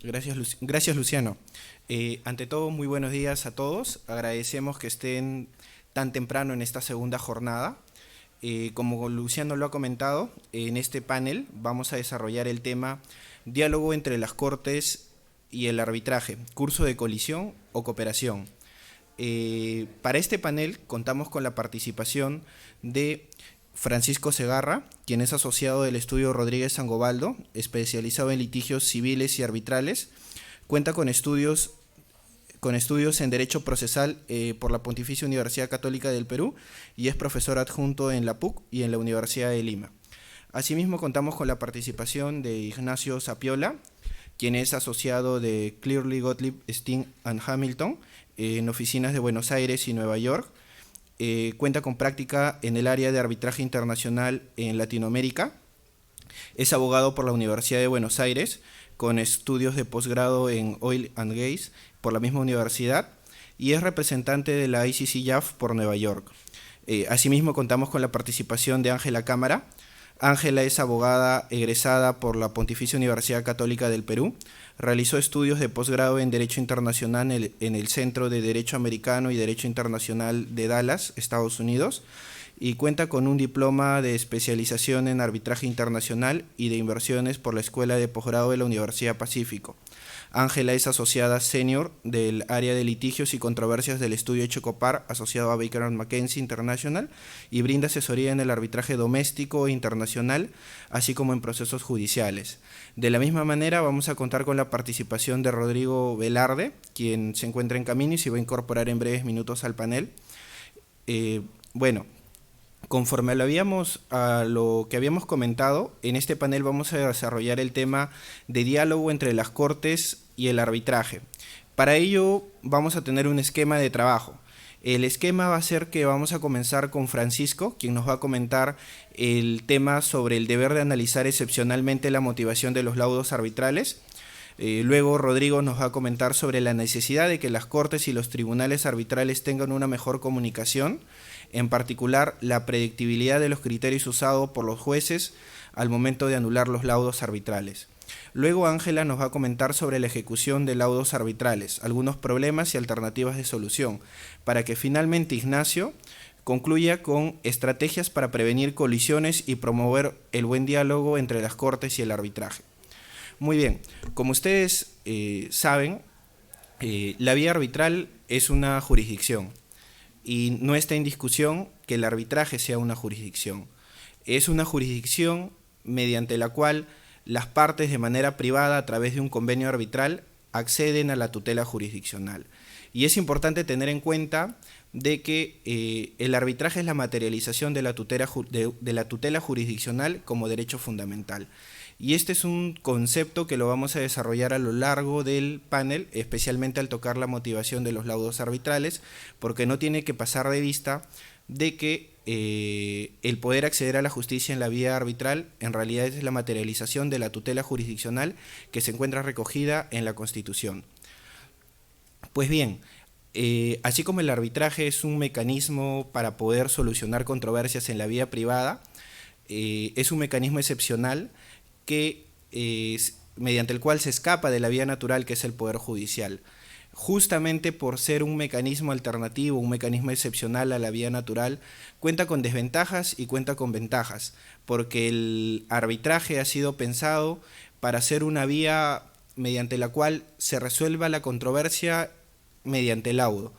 Gracias, Luciano. Ante todo, muy buenos días a todos. Agradecemos que estén tan temprano en esta segunda jornada. Como Luciano lo ha comentado, en este panel vamos a desarrollar el tema Diálogo entre las Cortes y el arbitraje, curso de colisión o cooperación. Para este panel contamos con la participación de Francisco Segarra, quien es asociado del estudio Rodríguez Sangobaldo, especializado en litigios civiles y arbitrales. Cuenta con estudios en Derecho Procesal por la Pontificia Universidad Católica del Perú y es profesor adjunto en la PUC y en la Universidad de Lima. Asimismo, contamos con la participación de Ignacio Zapiola, quien es asociado de Clearly Gottlieb Sting and Hamilton en oficinas de Buenos Aires y Nueva York. Cuenta con práctica en el área de arbitraje internacional en Latinoamérica. Es abogado por la Universidad de Buenos Aires, con estudios de posgrado en Oil and Gas por la misma universidad, y es representante de la ICC-JAF por Nueva York. Asimismo, contamos con la participación de Ángela Cámara. Ángela es abogada egresada por la Pontificia Universidad Católica del Perú. Realizó estudios de posgrado en Derecho Internacional en el Centro de Derecho Americano y Derecho Internacional de Dallas, Estados Unidos, y cuenta con un diploma de especialización en arbitraje internacional y de inversiones por la Escuela de Posgrado de la Universidad Pacífico. Ángela es asociada senior del área de litigios y controversias del estudio Echecopar, asociado a Baker McKenzie International, y brinda asesoría en el arbitraje doméstico e internacional, así como en procesos judiciales. De la misma manera, vamos a contar con la participación de Rodrigo Velarde, quien se encuentra en camino y se va a incorporar en breves minutos al panel. Conforme a lo que habíamos comentado, en este panel vamos a desarrollar el tema de diálogo entre las Cortes y el arbitraje. Para ello vamos a tener un esquema de trabajo. El esquema va a ser que vamos a comenzar con Francisco, quien nos va a comentar el tema sobre el deber de analizar excepcionalmente la motivación de los laudos arbitrales. Luego Rodrigo nos va a comentar sobre la necesidad de que las Cortes y los tribunales arbitrales tengan una mejor comunicación, en particular la predictibilidad de los criterios usados por los jueces al momento de anular los laudos arbitrales. Luego Ángela nos va a comentar sobre la ejecución de laudos arbitrales, algunos problemas y alternativas de solución, para que finalmente Ignacio concluya con estrategias para prevenir colisiones y promover el buen diálogo entre las Cortes y el arbitraje. Muy bien, como ustedes saben, la vía arbitral es una jurisdicción y no está en discusión que el arbitraje sea una jurisdicción. Es una jurisdicción mediante la cual las partes de manera privada a través de un convenio arbitral acceden a la tutela jurisdiccional. Y es importante tener en cuenta de que el arbitraje es la materialización de la tutela jurisdiccional como derecho fundamental. Y este es un concepto que lo vamos a desarrollar a lo largo del panel, especialmente al tocar la motivación de los laudos arbitrales, porque no tiene que pasar de vista de que el poder acceder a la justicia en la vía arbitral en realidad es la materialización de la tutela jurisdiccional que se encuentra recogida en la Constitución. Pues bien, así como el arbitraje es un mecanismo para poder solucionar controversias en la vía privada, es un mecanismo excepcional mediante el cual se escapa de la vía natural que es el Poder Judicial. Justamente por ser un mecanismo alternativo, un mecanismo excepcional a la vía natural, cuenta con desventajas y cuenta con ventajas, porque el arbitraje ha sido pensado para ser una vía mediante la cual se resuelva la controversia mediante laudo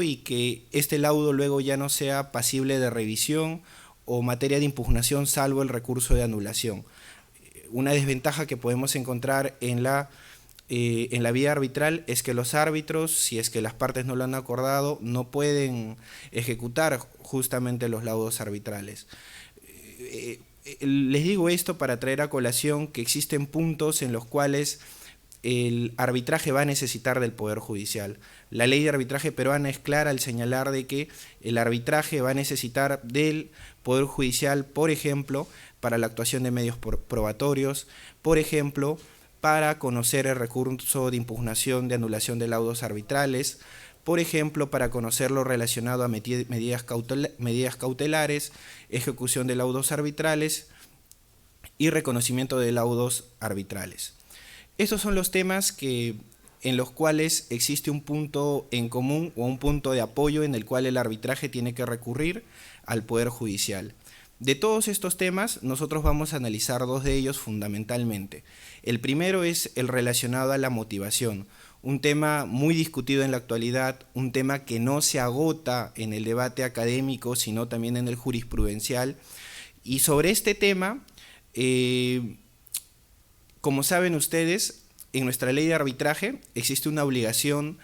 y que este laudo luego ya no sea pasible de revisión o materia de impugnación salvo el recurso de anulación. Una desventaja que podemos encontrar en la vía arbitral es que los árbitros, si es que las partes no lo han acordado, no pueden ejecutar justamente los laudos arbitrales. Les digo esto para traer a colación que existen puntos en los cuales el arbitraje va a necesitar del Poder Judicial. La ley de arbitraje peruana es clara al señalar de que el arbitraje va a necesitar del Poder Judicial, por ejemplo, para la actuación de medios probatorios, por ejemplo, para conocer el recurso de impugnación de anulación de laudos arbitrales, por ejemplo, para conocer lo relacionado a medidas cautelares, ejecución de laudos arbitrales y reconocimiento de laudos arbitrales. Estos son los temas en los cuales existe un punto en común o un punto de apoyo en el cual el arbitraje tiene que recurrir al Poder Judicial. De todos estos temas, nosotros vamos a analizar dos de ellos fundamentalmente. El primero es el relacionado a la motivación, un tema muy discutido en la actualidad, un tema que no se agota en el debate académico, sino también en el jurisprudencial. Y sobre este tema, como saben ustedes, en nuestra ley de arbitraje existe una obligación,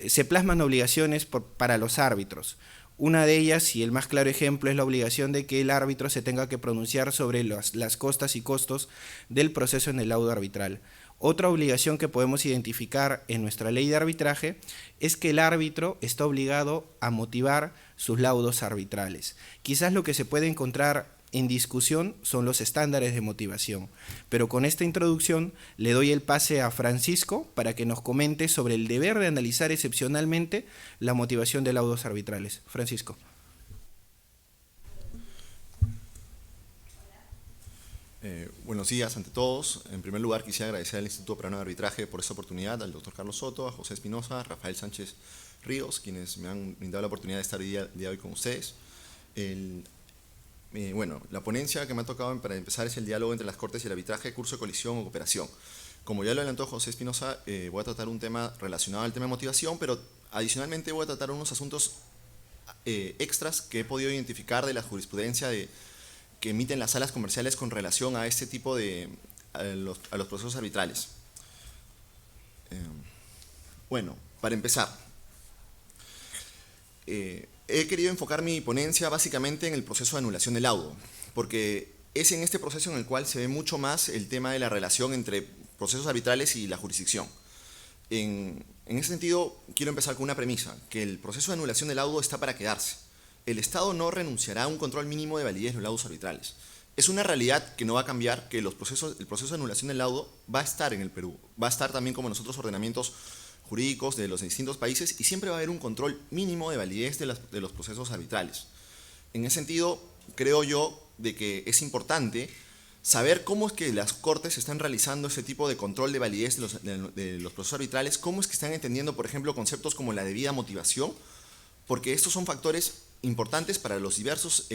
se plasman obligaciones para los árbitros. Una de ellas, y el más claro ejemplo, es la obligación de que el árbitro se tenga que pronunciar sobre las costas y costos del proceso en el laudo arbitral. Otra obligación que podemos identificar en nuestra ley de arbitraje es que el árbitro está obligado a motivar sus laudos arbitrales. Quizás lo que se puede encontrar en discusión son los estándares de motivación, pero con esta introducción le doy el pase a Francisco para que nos comente sobre el deber de analizar excepcionalmente la motivación de laudos arbitrales. Francisco. Buenos días ante todos. En primer lugar quisiera agradecer al Instituto Peruano de Arbitraje por esta oportunidad, al doctor Carlos Soto, a José Espinosa, a Rafael Sánchez Ríos, quienes me han brindado la oportunidad de estar el día de hoy con ustedes. La ponencia que me ha tocado para empezar es el diálogo entre las Cortes y el arbitraje, curso de colisión o cooperación. Como ya lo adelantó José Espinosa, voy a tratar un tema relacionado al tema de motivación, pero adicionalmente voy a tratar unos asuntos extras que he podido identificar de la jurisprudencia que emiten las salas comerciales con relación a este tipo a los procesos arbitrales. Para empezar, he querido enfocar mi ponencia básicamente en el proceso de anulación del laudo, porque es en este proceso en el cual se ve mucho más el tema de la relación entre procesos arbitrales y la jurisdicción. En ese sentido, quiero empezar con una premisa, que el proceso de anulación del laudo está para quedarse. El Estado no renunciará a un control mínimo de validez de los laudos arbitrales. Es una realidad que no va a cambiar, que el proceso de anulación del laudo va a estar en el Perú, va a estar también como en los otros ordenamientos jurídicos de los distintos países y siempre va a haber un control mínimo de validez de los procesos arbitrales. En ese sentido, creo yo de que es importante saber cómo es que las Cortes están realizando ese tipo de control de validez de los procesos arbitrales, cómo es que están entendiendo, por ejemplo, conceptos como la debida motivación, porque estos son factores importantes para los diversos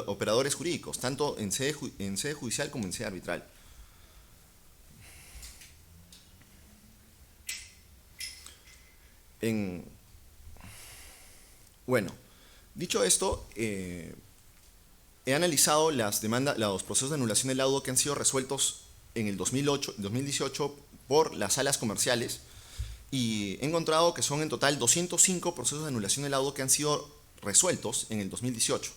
operadores jurídicos, tanto en sede judicial como en sede arbitral. Dicho esto, he analizado los procesos de anulación del laudo que han sido resueltos en el 2018 por las salas comerciales y he encontrado que son en total 205 procesos de anulación del laudo que han sido resueltos en el 2018.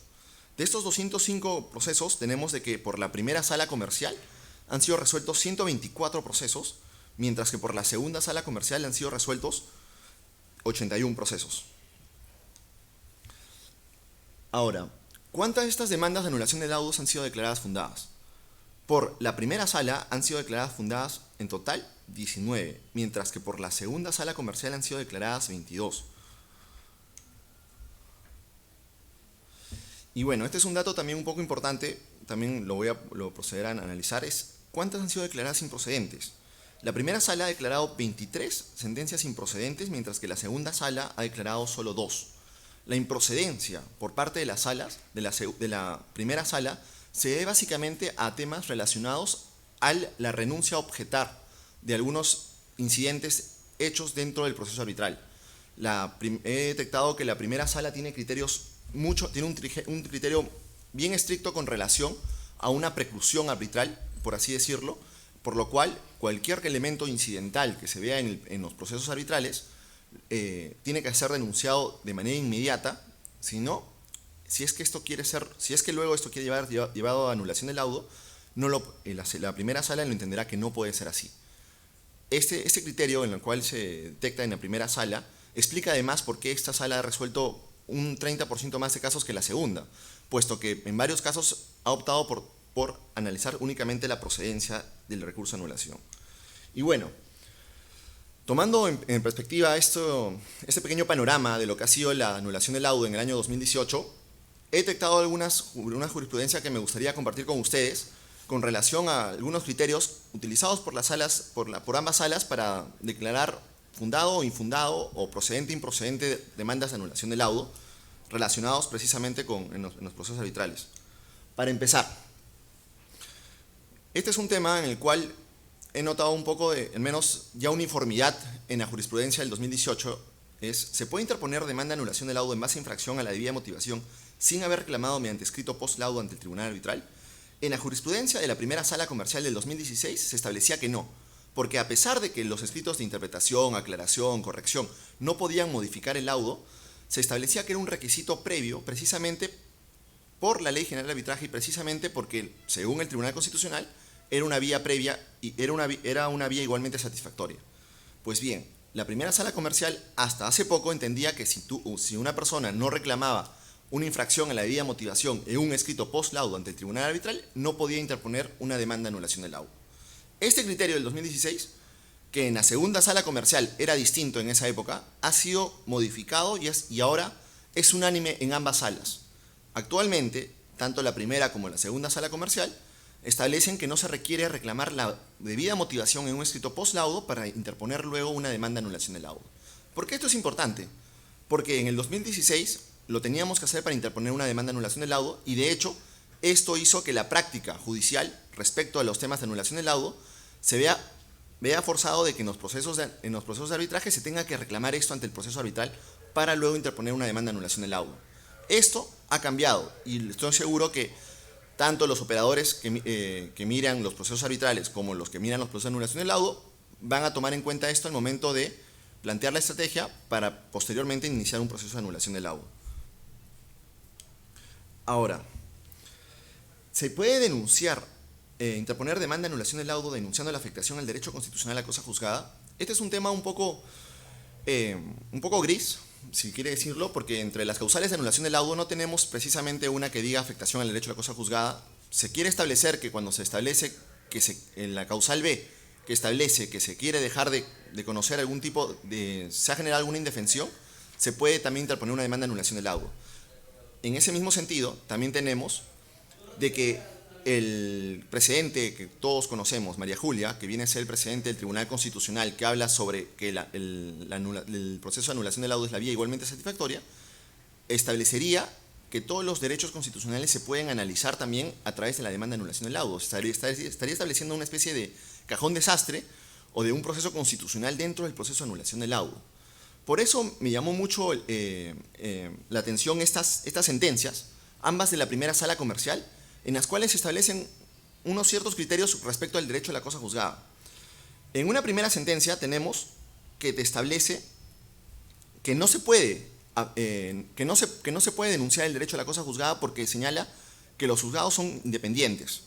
De estos 205 procesos tenemos de que por la primera sala comercial han sido resueltos 124 procesos, mientras que por la segunda sala comercial han sido resueltos 81 procesos. Ahora, ¿cuántas de estas demandas de anulación de laudos han sido declaradas fundadas? Por la primera sala han sido declaradas fundadas en total 19, mientras que por la segunda sala comercial han sido declaradas 22. Y bueno, este es un dato también un poco importante, también lo proceder a analizar, es cuántas han sido declaradas improcedentes. La primera sala ha declarado 23 sentencias improcedentes, mientras que la segunda sala ha declarado solo 2. La improcedencia por parte de las salas, de la primera sala, se debe básicamente a temas relacionados a la renuncia a objetar de algunos incidentes hechos dentro del proceso arbitral. He detectado que la primera sala tiene un criterio bien estricto con relación a una preclusión arbitral, por así decirlo, por lo cual cualquier elemento incidental que se vea en los procesos arbitrales tiene que ser denunciado de manera inmediata, si es que luego esto quiere llevado a anulación del laudo, la primera sala lo entenderá que no puede ser así. Este criterio en el cual se detecta en la primera sala explica además por qué esta sala ha resuelto un 30% más de casos que la segunda, puesto que en varios casos ha optado por analizar únicamente la procedencia del recurso de anulación. Y bueno, tomando en perspectiva este pequeño panorama de lo que ha sido la anulación del laudo en el año 2018, he detectado una jurisprudencia que me gustaría compartir con ustedes, con relación a algunos criterios utilizados por las salas, por ambas salas para declarar fundado o infundado o procedente e improcedente demandas de anulación del laudo relacionados precisamente en los procesos arbitrales. Para empezar, este es un tema en el cual he notado un poco de, al menos ya uniformidad en la jurisprudencia del 2018, se puede interponer demanda de anulación del laudo en base a infracción a la debida motivación sin haber reclamado mediante escrito post laudo ante el tribunal arbitral. En la jurisprudencia de la primera sala comercial del 2016 se establecía que no, porque a pesar de que los escritos de interpretación, aclaración, corrección no podían modificar el laudo, se establecía que era un requisito previo precisamente por la Ley General de Arbitraje y precisamente porque, según el Tribunal Constitucional, era una vía previa y era una vía igualmente satisfactoria. Pues bien, la primera sala comercial hasta hace poco entendía que si una persona no reclamaba una infracción a la debida motivación en un escrito post laudo ante el Tribunal Arbitral, no podía interponer una demanda de anulación del laudo. Este criterio del 2016, que en la segunda sala comercial era distinto en esa época, ha sido modificado y ahora es unánime en ambas salas. Actualmente, tanto la primera como la segunda sala comercial establecen que no se requiere reclamar la debida motivación en un escrito post laudo para interponer luego una demanda de anulación del laudo. ¿Por qué esto es importante? Porque en el 2016 lo teníamos que hacer para interponer una demanda de anulación del laudo y de hecho esto hizo que la práctica judicial respecto a los temas de anulación del laudo se vea forzado de que en los procesos de arbitraje se tenga que reclamar esto ante el proceso arbitral para luego interponer una demanda de anulación del laudo. Esto ha cambiado y estoy seguro que tanto los operadores que miran los procesos arbitrales como los que miran los procesos de anulación del laudo van a tomar en cuenta esto al momento de plantear la estrategia para posteriormente iniciar un proceso de anulación del laudo. Ahora, se puede denunciar, interponer demanda de anulación del laudo denunciando la afectación al derecho constitucional a la cosa juzgada. Este es un tema un poco gris, si quiere decirlo, porque entre las causales de anulación del laudo no tenemos precisamente una que diga afectación al derecho a la cosa juzgada. Se quiere establecer que cuando se establece en la causal B, que establece que se quiere dejar de conocer algún tipo se ha generado alguna indefensión, se puede también interponer una demanda de anulación del laudo. En ese mismo sentido, también tenemos de que el precedente que todos conocemos, María Julia, que viene a ser el precedente del Tribunal Constitucional, que habla sobre que el proceso de anulación del laudo es la vía igualmente satisfactoria, establecería que todos los derechos constitucionales se pueden analizar también a través de la demanda de anulación del laudo. Estaría estableciendo una especie de cajón desastre o de un proceso constitucional dentro del proceso de anulación del laudo. Por eso me llamó mucho la atención estas sentencias, ambas de la primera sala comercial, en las cuales se establecen unos ciertos criterios respecto al derecho a la cosa juzgada. En una primera sentencia tenemos que te establece que no se puede denunciar el derecho a la cosa juzgada porque señala que los juzgados son independientes.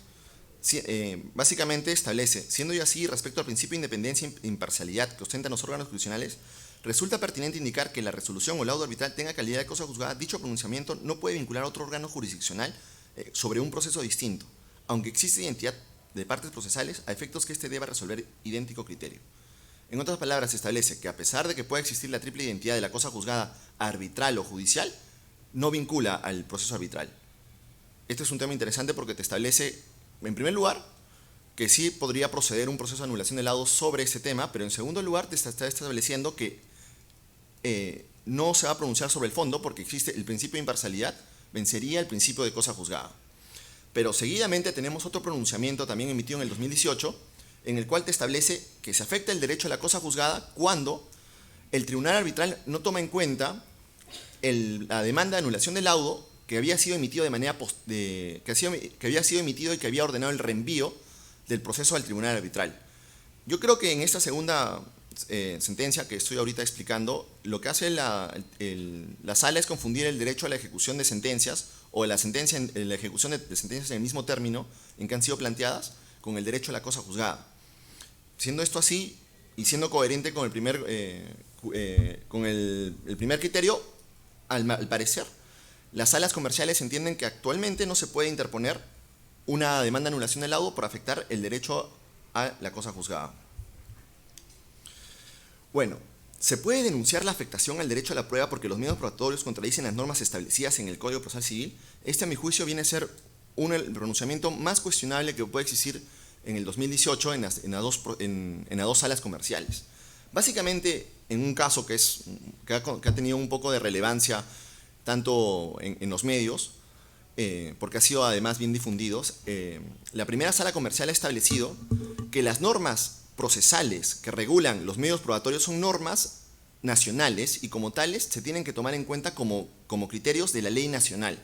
Básicamente establece, siendo ya así respecto al principio de independencia e imparcialidad que ostentan los órganos jurisdiccionales, resulta pertinente indicar que la resolución o laudo arbitral tenga calidad de cosa juzgada. Dicho pronunciamiento no puede vincular a otro órgano jurisdiccional sobre un proceso distinto, aunque existe identidad de partes procesales a efectos que éste deba resolver idéntico criterio. En otras palabras, se establece que a pesar de que pueda existir la triple identidad de la cosa juzgada arbitral o judicial, no vincula al proceso arbitral. Este es un tema interesante porque te establece, en primer lugar, que sí podría proceder un proceso de anulación de laudo sobre ese tema, pero en segundo lugar te está estableciendo que no se va a pronunciar sobre el fondo porque existe el principio de imparcialidad, vencería el principio de cosa juzgada. Pero seguidamente tenemos otro pronunciamiento también emitido en el 2018, en el cual te establece que se afecta el derecho a la cosa juzgada cuando el tribunal arbitral no toma en cuenta la demanda de anulación del laudo que había sido emitido de manera que había sido emitido y que había ordenado el reenvío del proceso al tribunal arbitral. Yo creo que en esta segunda sentencia que estoy ahorita explicando, lo que hace la sala es confundir el derecho a la ejecución de sentencias o la ejecución de sentencias en el mismo término en que han sido planteadas con el derecho a la cosa juzgada. Siendo esto así y siendo coherente con el primer criterio, al parecer, las salas comerciales entienden que actualmente no se puede interponer una demanda de anulación del laudo por afectar el derecho a la cosa juzgada. Bueno, se puede denunciar la afectación al derecho a la prueba porque los medios probatorios contradicen las normas establecidas en el Código Procesal Civil. Este, a mi juicio, viene a ser el pronunciamiento más cuestionable que puede existir en el 2018 en las dos salas comerciales. Básicamente, en un caso que ha tenido un poco de relevancia tanto en los medios, porque ha sido además bien difundidos, la primera sala comercial ha establecido que las normas procesales que regulan los medios probatorios son normas nacionales y como tales se tienen que tomar en cuenta como criterios de la ley nacional.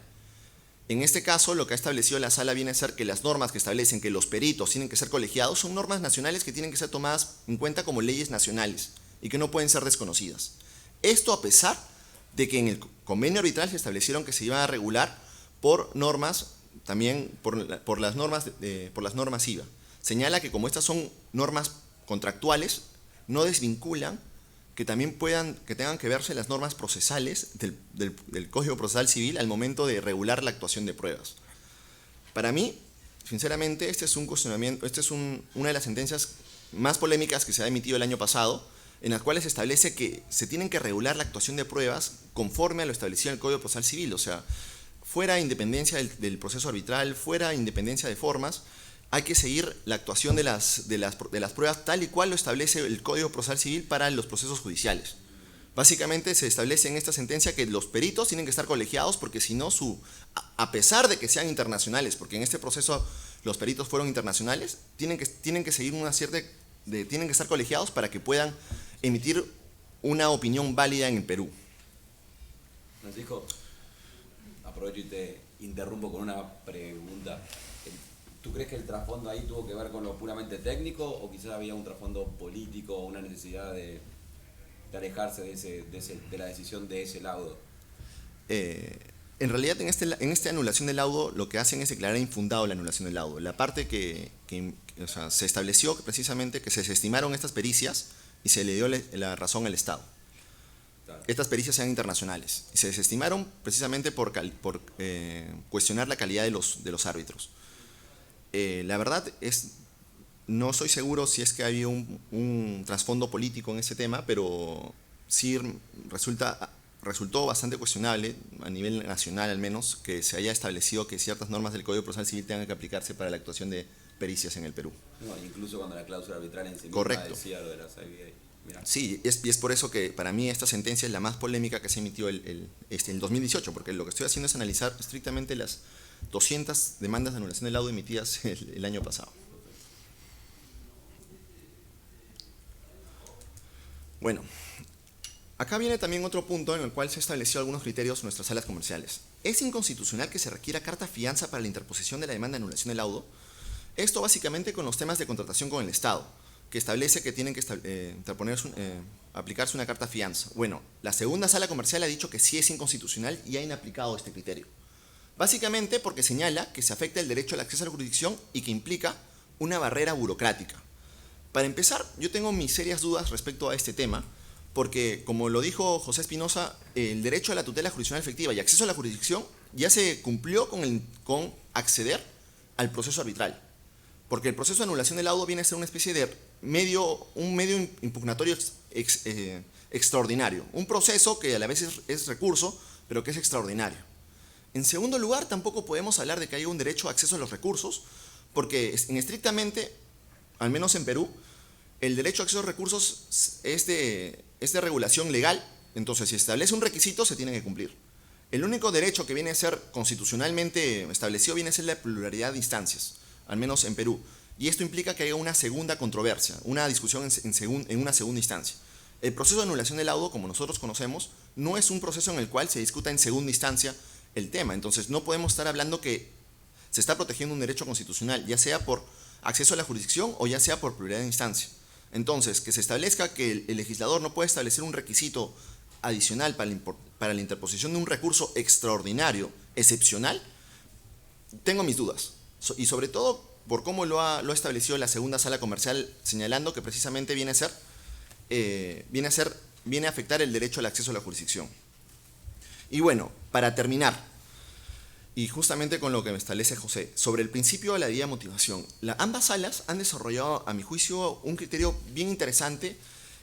En este caso, lo que ha establecido la sala viene a ser que las normas que establecen que los peritos tienen que ser colegiados son normas nacionales que tienen que ser tomadas en cuenta como leyes nacionales y que no pueden ser desconocidas. Esto a pesar de que en el convenio arbitral se establecieron que se iban a regular por normas, también por las normas IVA. Señala que como estas son normas contractuales, no desvinculan que también tengan que verse las normas procesales del Código Procesal Civil al momento de regular la actuación de pruebas. Para mí, sinceramente, este es un cuestionamiento, una de las sentencias más polémicas que se ha emitido el año pasado, en las cuales se establece que se tienen que regular la actuación de pruebas conforme a lo establecido en el Código Procesal Civil, o sea, fuera independencia del proceso arbitral, fuera independencia de formas, hay que seguir la actuación de las pruebas tal y cual lo establece el Código Procesal Civil para los procesos judiciales. Básicamente se establece en esta sentencia que los peritos tienen que estar colegiados porque si no, a pesar de que sean internacionales, porque en este proceso los peritos fueron internacionales, tienen que seguir tienen que estar colegiados para que puedan emitir una opinión válida en el Perú. Francisco, aprovecho y te interrumpo con una pregunta. ¿Tú crees que el trasfondo ahí tuvo que ver con lo puramente técnico o quizás había un trasfondo político o una necesidad de alejarse de la decisión de ese laudo? En realidad, en esta anulación del laudo, lo que hacen es declarar infundado la anulación del laudo. La parte o sea, se estableció precisamente que se desestimaron estas pericias y se le dio la razón al Estado. Claro. Estas pericias eran internacionales y se desestimaron precisamente por cuestionar la calidad de los árbitros. La verdad no soy seguro si es que había un trasfondo político en ese tema, pero sí resultó bastante cuestionable, a nivel nacional al menos, que se haya establecido que ciertas normas del Código Procesal Civil tengan que aplicarse para la actuación de pericias en el Perú. No, incluso cuando la cláusula arbitral en sí misma Correcto. decía lo de las IVA. Mirá. Sí, y es por eso que para mí esta sentencia es la más polémica que se emitió el 2018, porque lo que estoy haciendo es analizar estrictamente las 200 demandas de anulación del laudo emitidas el año pasado. Bueno, acá viene también otro punto en el cual se estableció algunos criterios en nuestras salas comerciales. ¿Es inconstitucional que se requiera carta fianza para la interposición de la demanda de anulación del laudo? Esto básicamente con los temas de contratación con el Estado, que establece que tienen que aplicarse una carta fianza. Bueno, la segunda sala comercial ha dicho que sí es inconstitucional y ha inaplicado este criterio. Básicamente porque señala que se afecta el derecho al acceso a la jurisdicción y que implica una barrera burocrática. Para empezar, yo tengo mis serias dudas respecto a este tema, porque como lo dijo José Espinosa, el derecho a la tutela jurisdiccional efectiva y acceso a la jurisdicción ya se cumplió con acceder al proceso arbitral. Porque el proceso de anulación del laudo viene a ser una especie de un medio impugnatorio extraordinario. Un proceso que a la vez es recurso, pero que es extraordinario. En segundo lugar, tampoco podemos hablar de que haya un derecho a acceso a los recursos, porque estrictamente, al menos en Perú, el derecho a acceso a los recursos es de regulación legal, entonces si establece un requisito se tiene que cumplir. El único derecho que viene a ser constitucionalmente establecido viene a ser la pluralidad de instancias, al menos en Perú, y esto implica que haya una segunda controversia, una discusión en una segunda instancia. El proceso de anulación del laudo, como nosotros conocemos, no es un proceso en el cual se discuta en segunda instancia el tema, entonces no podemos estar hablando que se está protegiendo un derecho constitucional, ya sea por acceso a la jurisdicción o ya sea por pluralidad de instancia. Entonces, que se establezca que el legislador no puede establecer un requisito adicional para la interposición de un recurso extraordinario, excepcional, tengo mis dudas. Y sobre todo por cómo lo ha establecido la segunda sala comercial, señalando que precisamente viene a afectar el derecho al acceso a la jurisdicción. Y bueno, para terminar, y justamente con lo que me establece José, sobre el principio de la debida motivación, ambas salas han desarrollado, a mi juicio, un criterio bien interesante,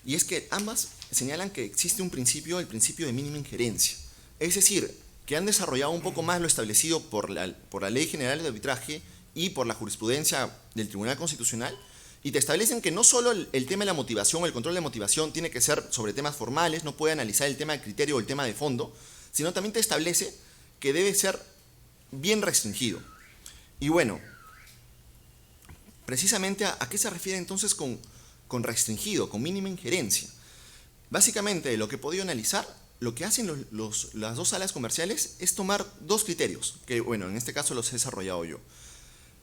y es que ambas señalan que existe un principio, el principio de mínima injerencia. Es decir, que han desarrollado un poco más lo establecido por la Ley General de Arbitraje y por la jurisprudencia del Tribunal Constitucional, y te establecen que no solo el tema de la motivación, el control de motivación tiene que ser sobre temas formales, no puede analizar el tema de criterio o el tema de fondo, sino también te establece que debe ser bien restringido. Y bueno, precisamente ¿a qué se refiere entonces con restringido, con mínima injerencia? Básicamente, de lo que he podido analizar, lo que hacen las dos salas comerciales es tomar dos criterios, que bueno, en este caso los he desarrollado yo.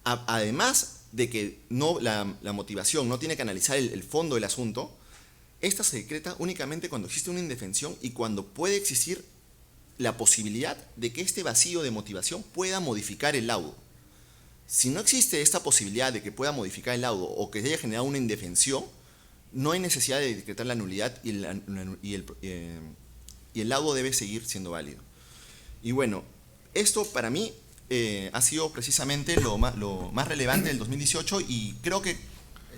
Además de que la motivación no tiene que analizar el fondo del asunto, esta se decreta únicamente cuando existe una indefensión y cuando puede existir la posibilidad de que este vacío de motivación pueda modificar el laudo. Si no existe esta posibilidad de que pueda modificar el laudo o que se haya generado una indefensión, no hay necesidad de decretar la nulidad y el laudo debe seguir siendo válido. Y bueno, esto para mí ha sido precisamente lo más relevante del 2018 y creo que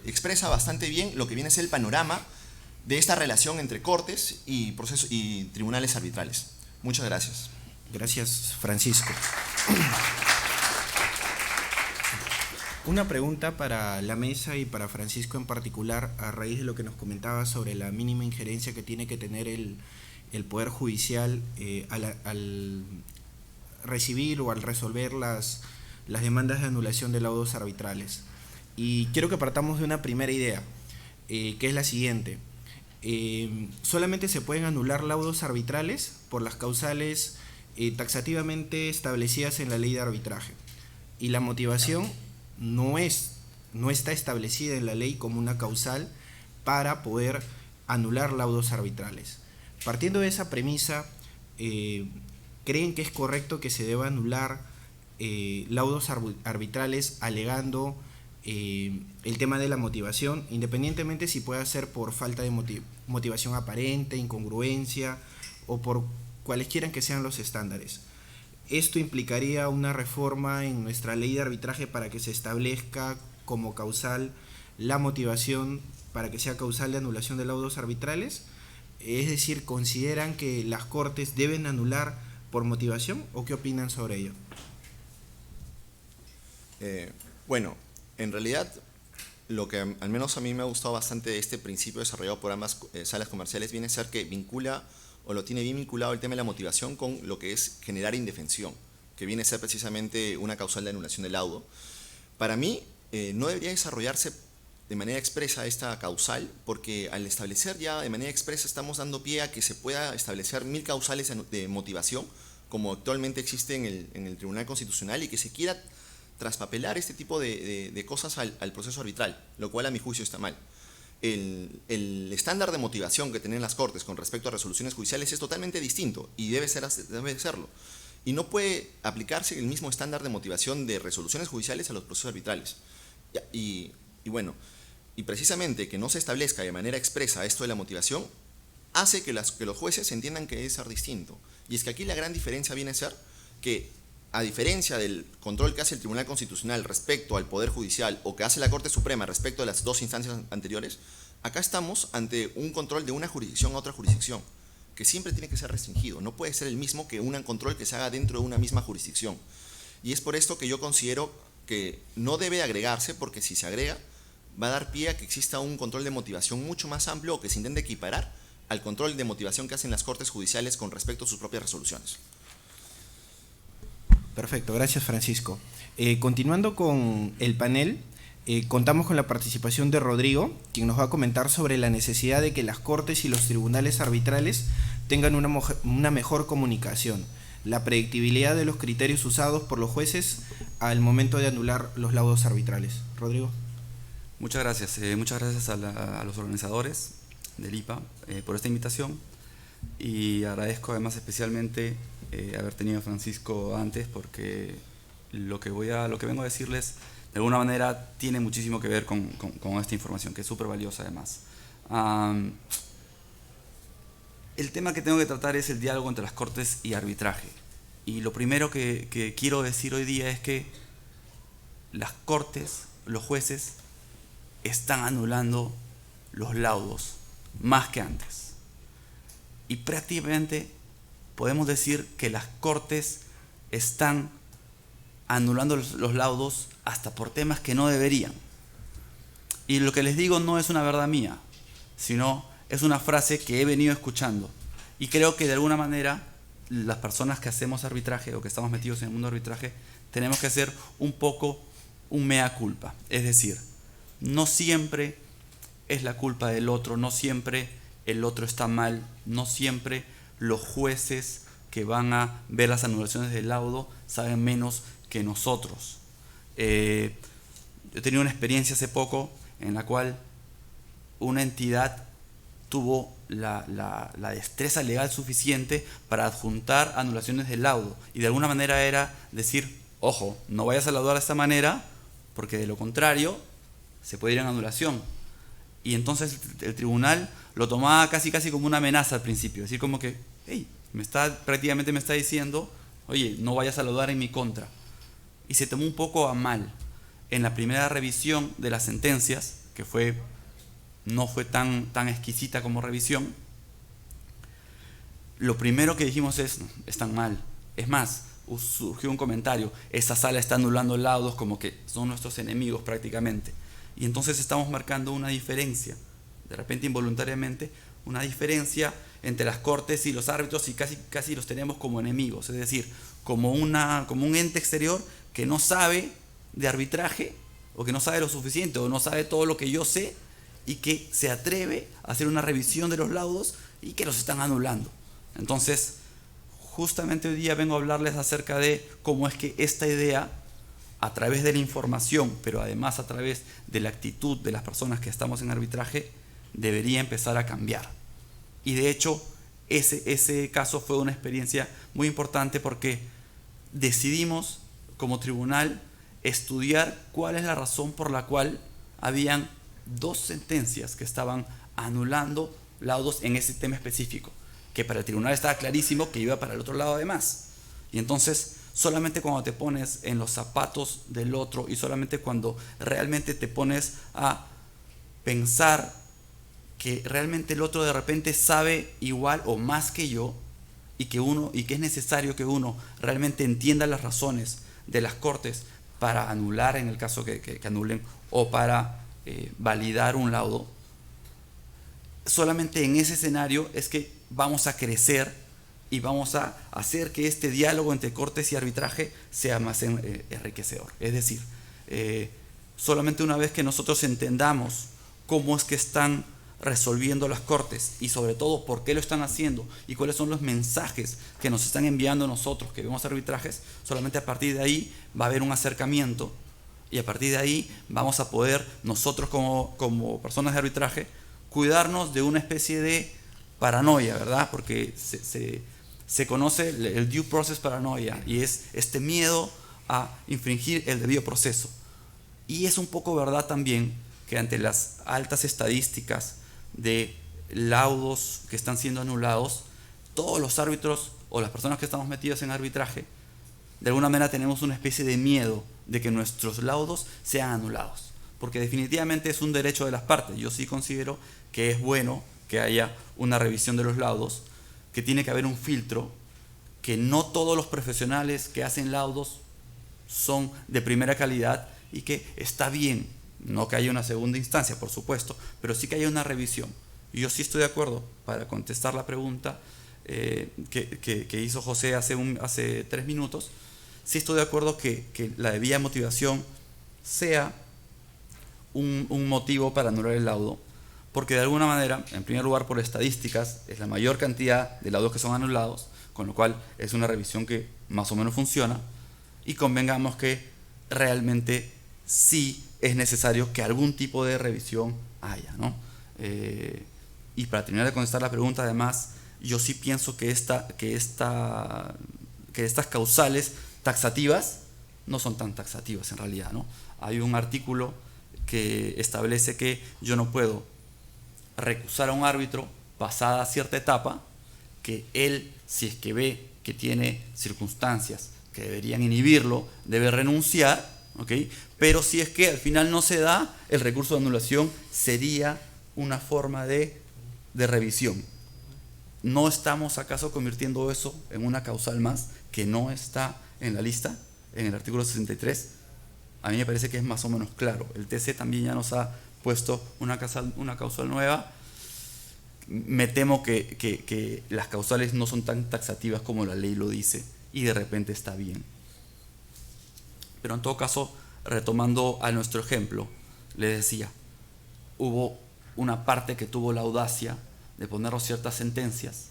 expresa bastante bien lo que viene a ser el panorama de esta relación entre cortes y tribunales arbitrales. Muchas gracias. Gracias, Francisco. Una pregunta para la mesa y para Francisco en particular, a raíz de lo que nos comentaba sobre la mínima injerencia que tiene que tener el Poder Judicial al recibir o al resolver las demandas de anulación de laudos arbitrales. Y quiero que partamos de una primera idea, que es la siguiente. Solamente se pueden anular laudos arbitrales por las causales taxativamente establecidas en la ley de arbitraje. Y la motivación no está establecida en la ley como una causal para poder anular laudos arbitrales. Partiendo de esa premisa, ¿creen que es correcto que se deba anular laudos arbitrales alegando el tema de la motivación, independientemente si pueda ser por falta de motivación aparente, incongruencia o por cualesquiera que sean los estándares? Esto implicaría una reforma en nuestra ley de arbitraje para que se establezca como causal la motivación para que sea causal de anulación de laudos arbitrales. Es decir, ¿consideran que las Cortes deben anular por motivación o qué opinan sobre ello? Bueno, en realidad lo que al menos a mí me ha gustado bastante de este principio desarrollado por ambas salas comerciales viene a ser que vincula o lo tiene bien vinculado el tema de la motivación con lo que es generar indefensión, que viene a ser precisamente una causal de anulación del laudo. Para mí, no debería desarrollarse de manera expresa esta causal, porque al establecer ya de manera expresa estamos dando pie a que se pueda establecer 1000 causales de motivación, como actualmente existe en el Tribunal Constitucional, y que se quiera traspapelar este tipo de cosas al proceso arbitral, lo cual a mi juicio está mal. El estándar de motivación que tienen las Cortes con respecto a resoluciones judiciales es totalmente distinto y debe serlo. Y no puede aplicarse el mismo estándar de motivación de resoluciones judiciales a los procesos arbitrales. Y precisamente que no se establezca de manera expresa esto de la motivación hace que los jueces entiendan que debe ser distinto. Y es que aquí la gran diferencia viene a ser que, a diferencia del control que hace el Tribunal Constitucional respecto al Poder Judicial o que hace la Corte Suprema respecto a las dos instancias anteriores, acá estamos ante un control de una jurisdicción a otra jurisdicción, que siempre tiene que ser restringido. No puede ser el mismo que un control que se haga dentro de una misma jurisdicción. Y es por esto que yo considero que no debe agregarse, porque si se agrega, va a dar pie a que exista un control de motivación mucho más amplio o que se intente equiparar al control de motivación que hacen las Cortes Judiciales con respecto a sus propias resoluciones. Perfecto, gracias Francisco. Continuando con el panel, contamos con la participación de Rodrigo, quien nos va a comentar sobre la necesidad de que las Cortes y los tribunales arbitrales tengan una mejor comunicación, la predictibilidad de los criterios usados por los jueces al momento de anular los laudos arbitrales. Rodrigo. Muchas gracias a los organizadores del IPA por esta invitación, y agradezco además especialmente haber tenido a Francisco antes, porque lo que vengo a decirles de alguna manera tiene muchísimo que ver con esta información, que es súper valiosa además. El tema que tengo que tratar es el diálogo entre las Cortes y arbitraje, y lo primero que quiero decir hoy día es que las Cortes, los jueces, están anulando los laudos más que antes, y prácticamente podemos decir que las cortes están anulando los laudos hasta por temas que no deberían. Y lo que les digo no es una verdad mía, sino es una frase que he venido escuchando. Y creo que de alguna manera las personas que hacemos arbitraje o que estamos metidos en el mundo de arbitraje tenemos que hacer un poco un mea culpa. Es decir, no siempre es la culpa del otro, no siempre el otro está mal, no siempre los jueces que van a ver las anulaciones del laudo saben menos que nosotros. Yo he tenido una experiencia hace poco en la cual una entidad tuvo la destreza legal suficiente para adjuntar anulaciones del laudo, y de alguna manera era decir, ojo, no vayas a laudar de esta manera porque de lo contrario se puede ir en anulación. Y entonces el tribunal lo tomaba casi como una amenaza al principio, es decir, como que, hey, prácticamente me está diciendo, oye, no vayas a laudar en mi contra. Y se tomó un poco a mal. En la primera revisión de las sentencias, que no fue tan exquisita como revisión, lo primero que dijimos es, no, están mal. Es más, surgió un comentario, esta sala está anulando laudos como que son nuestros enemigos prácticamente. Y entonces estamos marcando una diferencia, de repente involuntariamente, una diferencia entre las cortes y los árbitros, y casi los tenemos como enemigos, es decir, como un ente exterior que no sabe de arbitraje, o que no sabe lo suficiente, o no sabe todo lo que yo sé, y que se atreve a hacer una revisión de los laudos y que los están anulando. Entonces, justamente hoy día vengo a hablarles acerca de cómo es que esta idea, a través de la información, pero además a través de la actitud de las personas que estamos en arbitraje, debería empezar a cambiar. Y de hecho, ese caso fue una experiencia muy importante porque decidimos como tribunal estudiar cuál es la razón por la cual habían 2 sentencias que estaban anulando laudos en ese tema específico, que para el tribunal estaba clarísimo que iba para el otro lado además. Y entonces, solamente cuando te pones en los zapatos del otro y solamente cuando realmente te pones a pensar que realmente el otro de repente sabe igual o más que yo, y que es necesario que uno realmente entienda las razones de las cortes para anular en el caso que anulen, o para validar un laudo, solamente en ese escenario es que vamos a crecer y vamos a hacer que este diálogo entre cortes y arbitraje sea más enriquecedor. Es decir, solamente una vez que nosotros entendamos cómo es que están resolviendo las cortes, y sobre todo por qué lo están haciendo y cuáles son los mensajes que nos están enviando a nosotros que vemos arbitrajes, solamente a partir de ahí va a haber un acercamiento, y a partir de ahí vamos a poder nosotros como personas de arbitraje cuidarnos de una especie de paranoia, ¿verdad? Porque se conoce el due process paranoia, y es este miedo a infringir el debido proceso. Y es un poco verdad también que ante las altas estadísticas de laudos que están siendo anulados, todos los árbitros o las personas que estamos metidos en arbitraje, de alguna manera tenemos una especie de miedo de que nuestros laudos sean anulados, porque definitivamente es un derecho de las partes. Yo sí considero que es bueno que haya una revisión de los laudos, que tiene que haber un filtro, que no todos los profesionales que hacen laudos son de primera calidad, y que está bien, no que haya una segunda instancia, por supuesto, pero sí que haya una revisión. Y yo sí estoy de acuerdo, para contestar la pregunta que hizo José hace 3 minutos, sí estoy de acuerdo que la debida motivación sea un motivo para anular el laudo, porque de alguna manera, en primer lugar por estadísticas, es la mayor cantidad de laudos que son anulados, con lo cual es una revisión que más o menos funciona, y convengamos que realmente sí es necesario que algún tipo de revisión haya, ¿no? Y para terminar de contestar la pregunta, además, yo sí pienso que estas causales taxativas no son tan taxativas en realidad, ¿no? Hay un artículo que establece que yo no puedo recusar a un árbitro pasada cierta etapa, que él, si es que ve que tiene circunstancias que deberían inhibirlo, debe renunciar, ¿ok? Pero si es que al final no se da, el recurso de anulación sería una forma de revisión. ¿no estamos acaso convirtiendo eso en una causal más que no está en la lista, en el artículo 63? A mí me parece que es más o menos claro. El TC también ya nos ha puesto una causal nueva. Me temo que las causales no son tan taxativas como la ley lo dice, y de repente está bien. Pero en todo caso, retomando a nuestro ejemplo, le decía, hubo una parte que tuvo la audacia de ponernos ciertas sentencias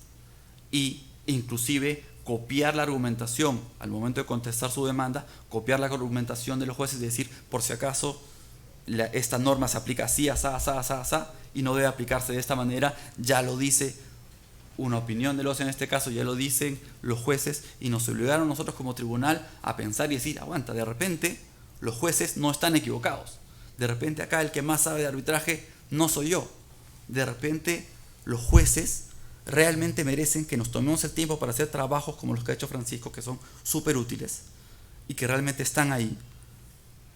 y inclusive copiar la argumentación al momento de contestar su demanda, copiar la argumentación de los jueces y decir, por si acaso esta norma se aplica así, asá, asá, asá, asá, y no debe aplicarse de esta manera, ya lo dice una opinión de los, en este caso ya lo dicen los jueces, y nos obligaron nosotros como tribunal a pensar y decir, aguanta, de repente los jueces no están equivocados, de repente acá el que más sabe de arbitraje no soy yo, de repente los jueces realmente merecen que nos tomemos el tiempo para hacer trabajos como los que ha hecho Francisco, que son súper útiles y que realmente están ahí.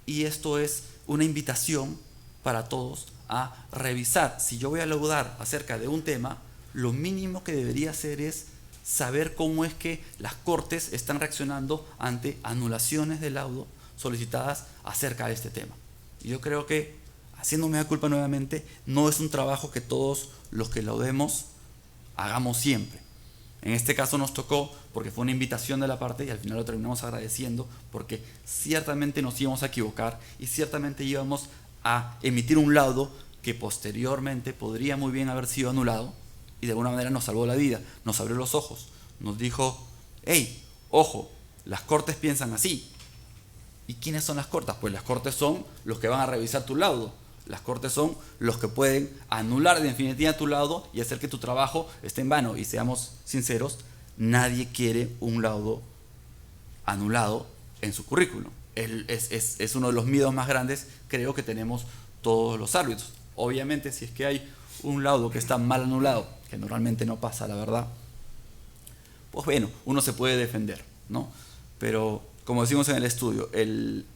Y esto es una invitación para todos a revisar. Si yo voy a laudar acerca de un tema, lo mínimo que debería hacer es saber cómo es que las cortes están reaccionando ante anulaciones de laudo solicitadas acerca de este tema. Y yo creo que, haciéndome la culpa nuevamente, no es un trabajo que todos los que laudemos hagamos siempre. En este caso nos tocó porque fue una invitación de la parte y al final lo terminamos agradeciendo porque ciertamente nos íbamos a equivocar y ciertamente íbamos a emitir un laudo que posteriormente podría muy bien haber sido anulado y de alguna manera nos salvó la vida, nos abrió los ojos, nos dijo, hey, ojo, las cortes piensan así. ¿Y quiénes son las cortes? Pues las cortes son los que van a revisar tu laudo. Las cortes son los que pueden anular en definitiva tu laudo y hacer que tu trabajo esté en vano. Y seamos sinceros, nadie quiere un laudo anulado en su currículum. Es uno de los miedos más grandes, creo, que tenemos todos los árbitros. Obviamente, si es que hay un laudo que está mal anulado, que normalmente no pasa, la verdad, pues bueno, uno se puede defender, ¿no? Pero, como decimos en el estudio,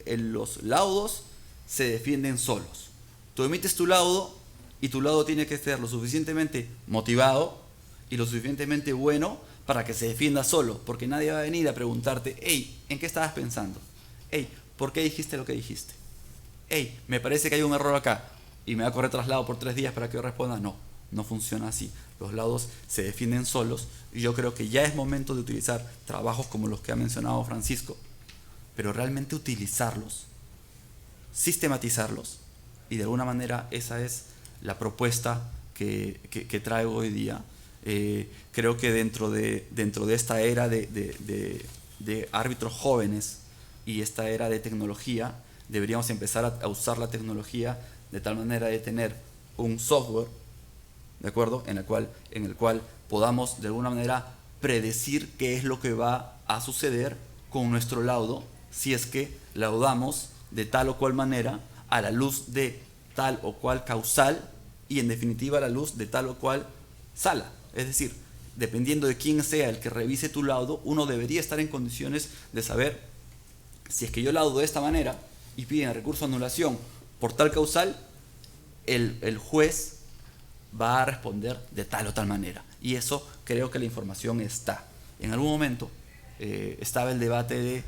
los laudos se defienden solos. Tú emites tu laudo y tu laudo tiene que ser lo suficientemente motivado y lo suficientemente bueno para que se defienda solo, porque nadie va a venir a preguntarte, hey, ¿en qué estabas pensando? Hey, ¿por qué dijiste lo que dijiste? Hey, me parece que hay un error acá y me va a correr traslado por 3 días para que yo responda. No, no funciona así. Los laudos se defienden solos y yo creo que ya es momento de utilizar trabajos como los que ha mencionado Francisco, pero realmente utilizarlos, sistematizarlos. Y de alguna manera esa es la propuesta que traigo hoy día. Creo que dentro de esta era de árbitros jóvenes y esta era de tecnología, deberíamos empezar a usar la tecnología de tal manera de tener un software, ¿de acuerdo?, en el cual podamos de alguna manera predecir qué es lo que va a suceder con nuestro laudo si es que laudamos de tal o cual manera a la luz de tal o cual causal y en definitiva a la luz de tal o cual sala. Es decir, dependiendo de quién sea el que revise tu laudo, uno debería estar en condiciones de saber si es que yo laudo de esta manera y piden recurso de anulación por tal causal, el juez va a responder de tal o tal manera. Y eso creo que la información está. En algún momento estaba el debate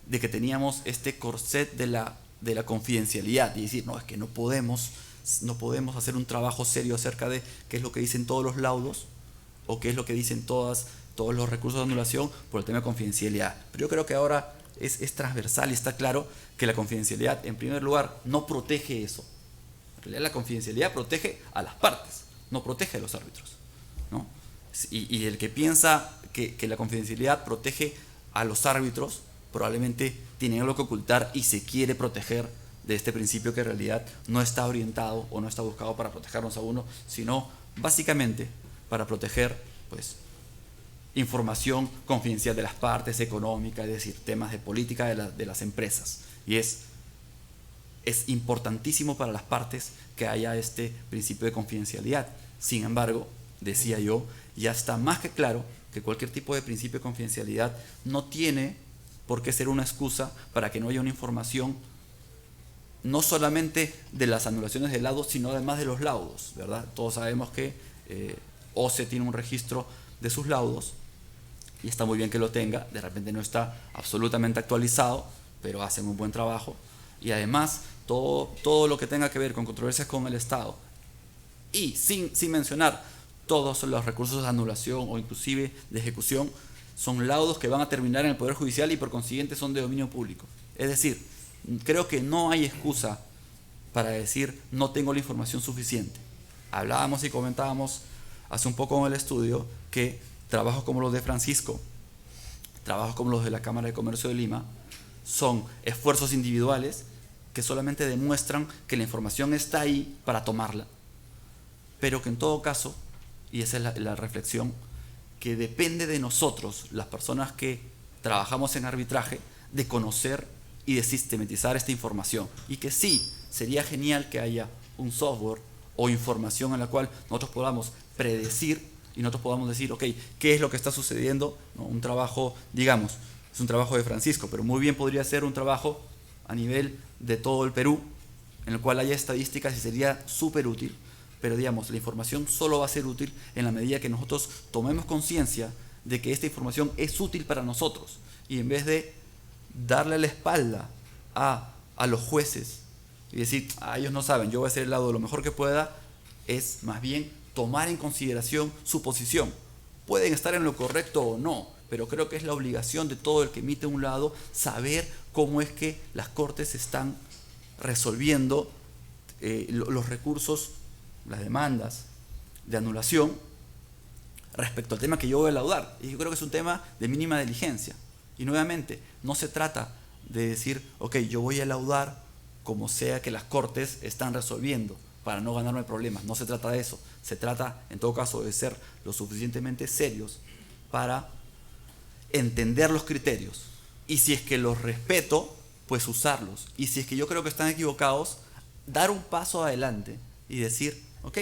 de que teníamos este corset de la confidencialidad y decir, no, es que no podemos hacer un trabajo serio acerca de qué es lo que dicen todos los laudos o qué es lo que dicen todos los recursos de anulación por el tema de confidencialidad. Pero yo creo que ahora es transversal y está claro que la confidencialidad, en primer lugar, no protege eso. En realidad la confidencialidad protege a las partes, no protege a los árbitros, ¿no? Y el que piensa que la confidencialidad protege a los árbitros probablemente tiene algo que ocultar y se quiere proteger de este principio que en realidad no está orientado o no está buscado para protegernos a uno, sino básicamente para proteger, pues, información confidencial de las partes, económica, es decir, temas de política de las empresas. Y es importantísimo para las partes que haya este principio de confidencialidad. Sin embargo, decía yo, ya está más que claro que cualquier tipo de principio de confidencialidad no tiene por qué ser una excusa para que no haya una información no solamente de las anulaciones de laudos, sino además de los laudos, ¿verdad? Todos sabemos que OCE tiene un registro de sus laudos, y está muy bien que lo tenga, de repente no está absolutamente actualizado, pero hacen un buen trabajo, y además todo lo que tenga que ver con controversias con el Estado, y sin mencionar todos los recursos de anulación o inclusive de ejecución, son laudos que van a terminar en el Poder Judicial y por consiguiente son de dominio público. Es decir, creo que no hay excusa para decir no tengo la información suficiente. Hablábamos y comentábamos hace un poco en el estudio que trabajos como los de Francisco, trabajos como los de la Cámara de Comercio de Lima, son esfuerzos individuales que solamente demuestran que la información está ahí para tomarla, pero que en todo caso, y esa es la reflexión, que depende de nosotros, las personas que trabajamos en arbitraje, de conocer y de sistematizar esta información. Y que sí, sería genial que haya un software o información en la cual nosotros podamos predecir y nosotros podamos decir, ok, ¿qué es lo que está sucediendo? ¿No? Un trabajo, digamos, es un trabajo de Francisco, pero muy bien podría ser un trabajo a nivel de todo el Perú, en el cual haya estadísticas y sería súper útil. Pero digamos, la información solo va a ser útil en la medida que nosotros tomemos conciencia de que esta información es útil para nosotros. Y en vez de darle la espalda a los jueces y decir, ellos no saben, yo voy a hacer el lado de lo mejor que pueda, es más bien tomar en consideración su posición. Pueden estar en lo correcto o no, pero creo que es la obligación de todo el que emite un lado saber cómo es que las cortes están resolviendo los recursos, las demandas de anulación respecto al tema que yo voy a laudar. Y yo creo que es un tema de mínima diligencia. Y nuevamente, no se trata de decir, ok, yo voy a laudar como sea que las cortes están resolviendo para no ganarme problemas. No se trata de eso. Se trata, en todo caso, de ser lo suficientemente serios para entender los criterios. Y si es que los respeto, pues usarlos. Y si es que yo creo que están equivocados, dar un paso adelante y decir, ok,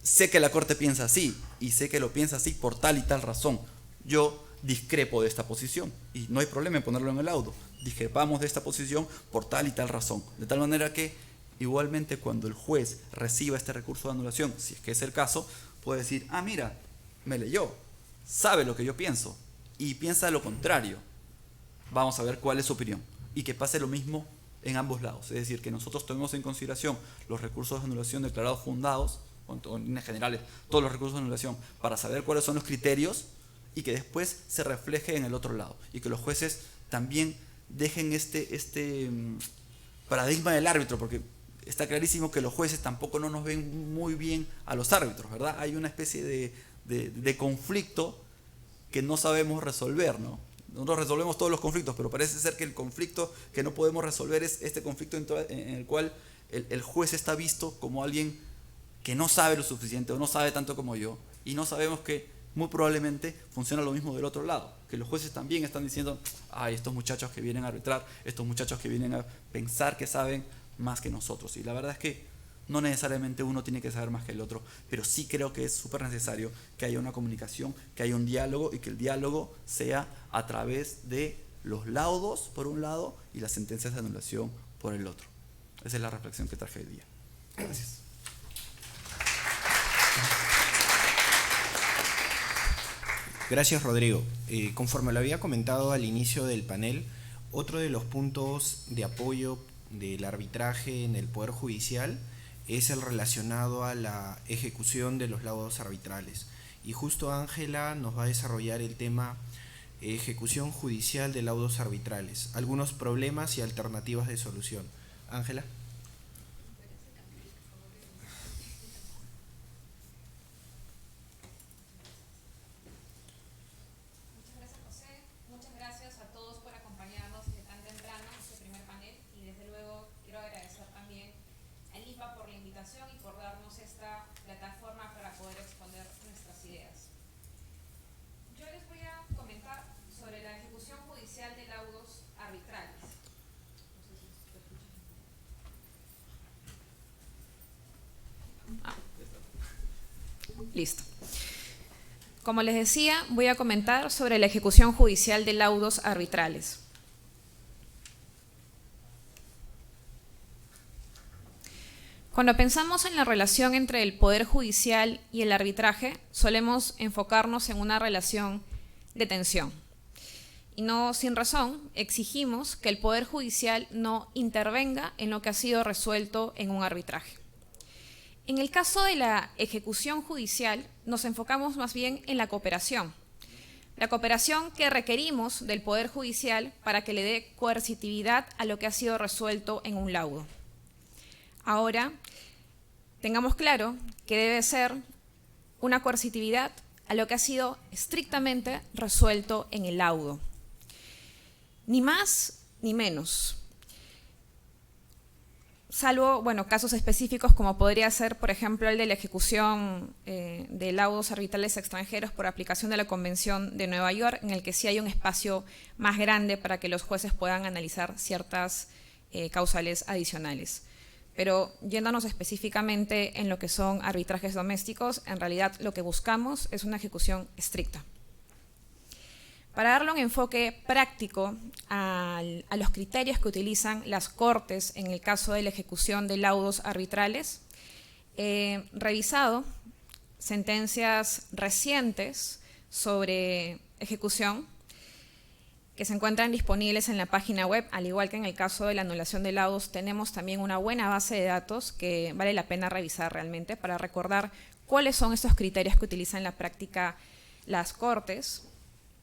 sé que la Corte piensa así y sé que lo piensa así por tal y tal razón. Yo discrepo de esta posición y no hay problema en ponerlo en el laudo. Discrepamos de esta posición por tal y tal razón. De tal manera que igualmente cuando el juez reciba este recurso de anulación, si es que es el caso, puede decir, mira, me leyó, sabe lo que yo pienso y piensa lo contrario. Vamos a ver cuál es su opinión. Y que pase lo mismo en ambos lados. Es decir, que nosotros tomemos en consideración los recursos de anulación declarados fundados, o en líneas generales, todos los recursos de anulación, para saber cuáles son los criterios y que después se refleje en el otro lado. Y que los jueces también dejen este paradigma del árbitro, porque está clarísimo que los jueces tampoco no nos ven muy bien a los árbitros, ¿verdad? Hay una especie de conflicto que no sabemos resolver, ¿no? Nosotros resolvemos todos los conflictos, pero parece ser que el conflicto que no podemos resolver es este conflicto en el cual el juez está visto como alguien que no sabe lo suficiente o no sabe tanto como yo, y no sabemos que muy probablemente funciona lo mismo del otro lado, que los jueces también están diciendo, estos muchachos que vienen a arbitrar, estos muchachos que vienen a pensar que saben más que nosotros. Y la verdad es que no necesariamente uno tiene que saber más que el otro, pero sí creo que es súper necesario que haya una comunicación, que haya un diálogo y que el diálogo sea a través de los laudos por un lado y las sentencias de anulación por el otro. Esa es la reflexión que traje hoy día. Gracias. Gracias, Rodrigo. Conforme lo había comentado al inicio del panel, otro de los puntos de apoyo del arbitraje en el Poder Judicial es el relacionado a la ejecución de los laudos arbitrales. Y justo Ángela nos va a desarrollar el tema ejecución judicial de laudos arbitrales, algunos problemas y alternativas de solución. Ángela. Y por darnos esta plataforma para poder exponer nuestras ideas. Yo les voy a comentar sobre la ejecución judicial de laudos arbitrales. No sé si se escucha. Listo. Como les decía, voy a comentar sobre la ejecución judicial de laudos arbitrales. Cuando pensamos en la relación entre el Poder Judicial y el arbitraje, solemos enfocarnos en una relación de tensión. Y no sin razón, exigimos que el Poder Judicial no intervenga en lo que ha sido resuelto en un arbitraje. En el caso de la ejecución judicial, nos enfocamos más bien en la cooperación que requerimos del Poder Judicial para que le dé coercitividad a lo que ha sido resuelto en un laudo. Ahora, tengamos claro que debe ser una coercitividad a lo que ha sido estrictamente resuelto en el laudo. Ni más ni menos. Salvo, casos específicos como podría ser, por ejemplo, el de la ejecución de laudos arbitrales extranjeros por aplicación de la Convención de Nueva York, en el que sí hay un espacio más grande para que los jueces puedan analizar ciertas causales adicionales. Pero yéndonos específicamente en lo que son arbitrajes domésticos, en realidad lo que buscamos es una ejecución estricta. Para darle un enfoque práctico a los criterios que utilizan las Cortes en el caso de la ejecución de laudos arbitrales, he revisado sentencias recientes sobre ejecución que se encuentran disponibles en la página web. Al igual que en el caso de la anulación de laudos, tenemos también una buena base de datos que vale la pena revisar realmente para recordar cuáles son estos criterios que utilizan en la práctica las Cortes.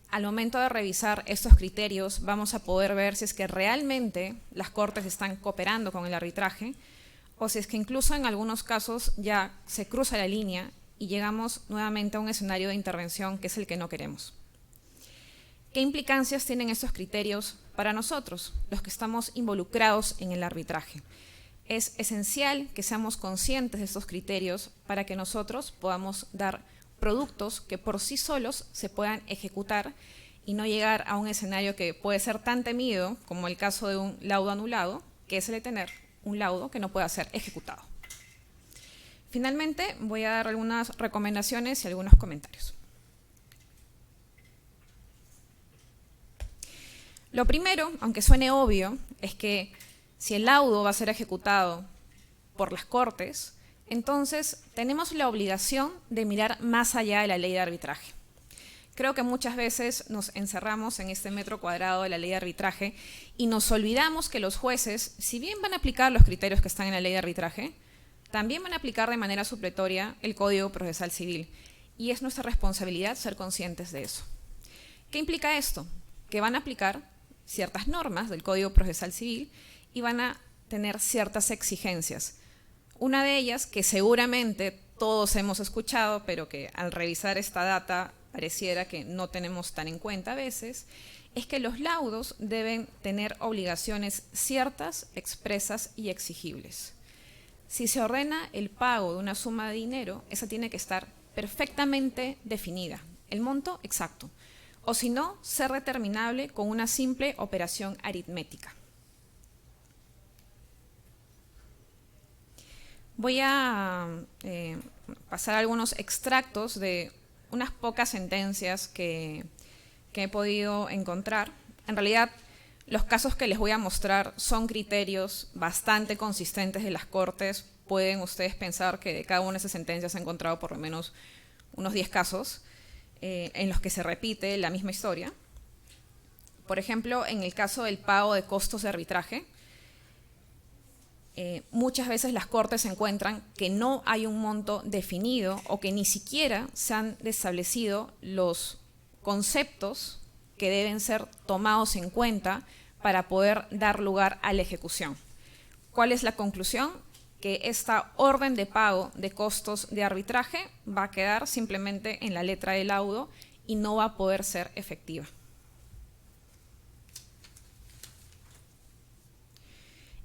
Al momento de revisar estos criterios, vamos a poder ver si es que realmente las Cortes están cooperando con el arbitraje o si es que incluso en algunos casos ya se cruza la línea y llegamos nuevamente a un escenario de intervención que es el que no queremos. ¿Qué implicancias tienen estos criterios para nosotros, los que estamos involucrados en el arbitraje? Es esencial que seamos conscientes de estos criterios para que nosotros podamos dar productos que por sí solos se puedan ejecutar y no llegar a un escenario que puede ser tan temido como el caso de un laudo anulado, que es el de tener un laudo que no pueda ser ejecutado. Finalmente, voy a dar algunas recomendaciones y algunos comentarios. Lo primero, aunque suene obvio, es que si el laudo va a ser ejecutado por las Cortes, entonces tenemos la obligación de mirar más allá de la ley de arbitraje. Creo que muchas veces nos encerramos en este metro cuadrado de la ley de arbitraje y nos olvidamos que los jueces, si bien van a aplicar los criterios que están en la ley de arbitraje, también van a aplicar de manera supletoria el Código Procesal Civil. Y es nuestra responsabilidad ser conscientes de eso. ¿Qué implica esto? Que van a aplicar ciertas normas del Código Procesal Civil y van a tener ciertas exigencias. Una de ellas, que seguramente todos hemos escuchado, pero que al revisar esta data pareciera que no tenemos tan en cuenta a veces, es que los laudos deben tener obligaciones ciertas, expresas y exigibles. Si se ordena el pago de una suma de dinero, esa tiene que estar perfectamente definida, el monto exacto, o si no, ser determinable con una simple operación aritmética. Voy a pasar algunos extractos de unas pocas sentencias que he podido encontrar. En realidad, los casos que les voy a mostrar son criterios bastante consistentes de las Cortes. Pueden ustedes pensar que de cada una de esas sentencias se han encontrado por lo menos unos 10 casos en los que se repite la misma historia. Por ejemplo, en el caso del pago de costos de arbitraje, muchas veces las Cortes encuentran que no hay un monto definido o que ni siquiera se han establecido los conceptos que deben ser tomados en cuenta para poder dar lugar a la ejecución. ¿Cuál es la conclusión? Que esta orden de pago de costos de arbitraje va a quedar simplemente en la letra del laudo y no va a poder ser efectiva.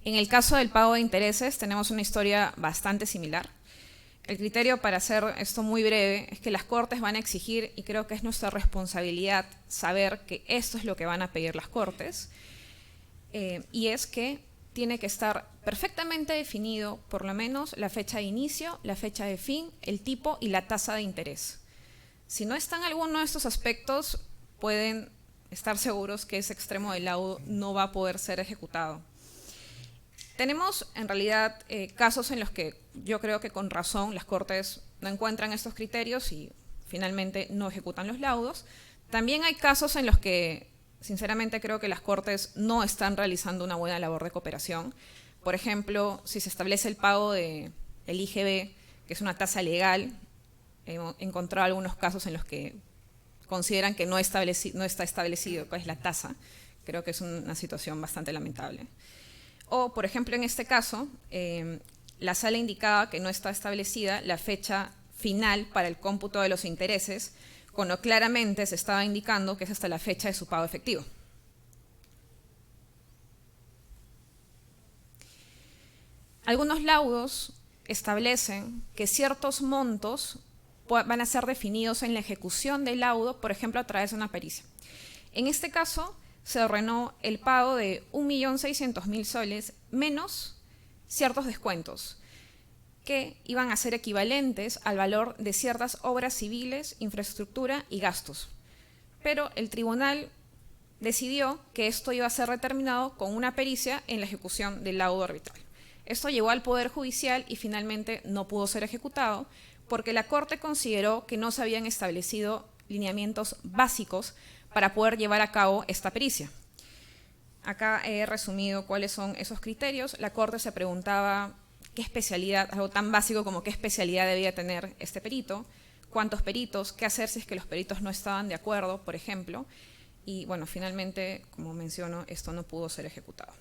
En el caso del pago de intereses tenemos una historia bastante similar. El criterio, para hacer esto muy breve, es que las Cortes van a exigir, y creo que es nuestra responsabilidad saber que esto es lo que van a pedir las Cortes, y es que tiene que estar perfectamente definido por lo menos la fecha de inicio, la fecha de fin, el tipo y la tasa de interés. Si no están alguno de estos aspectos, pueden estar seguros que ese extremo del laudo no va a poder ser ejecutado. Tenemos en realidad casos en los que yo creo que con razón las Cortes no encuentran estos criterios y finalmente no ejecutan los laudos. También hay casos en los que sinceramente creo que las Cortes no están realizando una buena labor de cooperación. Por ejemplo, si se establece el pago del IGB, que es una tasa legal, he encontrado algunos casos en los que consideran que no está establecido cuál es la tasa. Creo que es una situación bastante lamentable. O, por ejemplo, en este caso, la sala indicaba que no está establecida la fecha final para el cómputo de los intereses, cuando claramente se estaba indicando que es hasta la fecha de su pago efectivo. Algunos laudos establecen que ciertos montos van a ser definidos en la ejecución del laudo, por ejemplo, a través de una pericia. En este caso, se ordenó el pago de 1.600.000 soles menos ciertos descuentos que iban a ser equivalentes al valor de ciertas obras civiles, infraestructura y gastos. Pero el tribunal decidió que esto iba a ser determinado con una pericia en la ejecución del laudo arbitral. Esto llegó al Poder Judicial y finalmente no pudo ser ejecutado porque la Corte consideró que no se habían establecido lineamientos básicos para poder llevar a cabo esta pericia. Acá he resumido cuáles son esos criterios. La Corte se preguntaba qué especialidad, algo tan básico como qué especialidad debía tener este perito, cuántos peritos, qué hacer si es que los peritos no estaban de acuerdo, por ejemplo. Y bueno, finalmente, como menciono, esto no pudo ser ejecutado.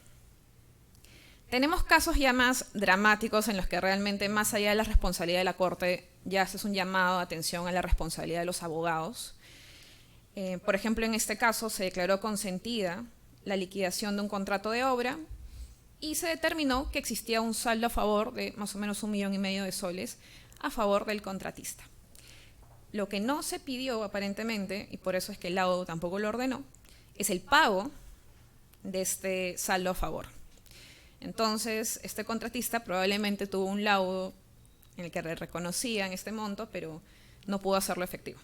Tenemos casos ya más dramáticos en los que realmente, más allá de la responsabilidad de la Corte, ya se hace un llamado de atención a la responsabilidad de los abogados. Por ejemplo, en este caso se declaró consentida la liquidación de un contrato de obra y se determinó que existía un saldo a favor de más o menos 1,5 millones de soles a favor del contratista. Lo que no se pidió aparentemente, y por eso es que el laudo tampoco lo ordenó, es el pago de este saldo a favor. Entonces, este contratista probablemente tuvo un laudo en el que reconocían este monto, pero no pudo hacerlo efectivo.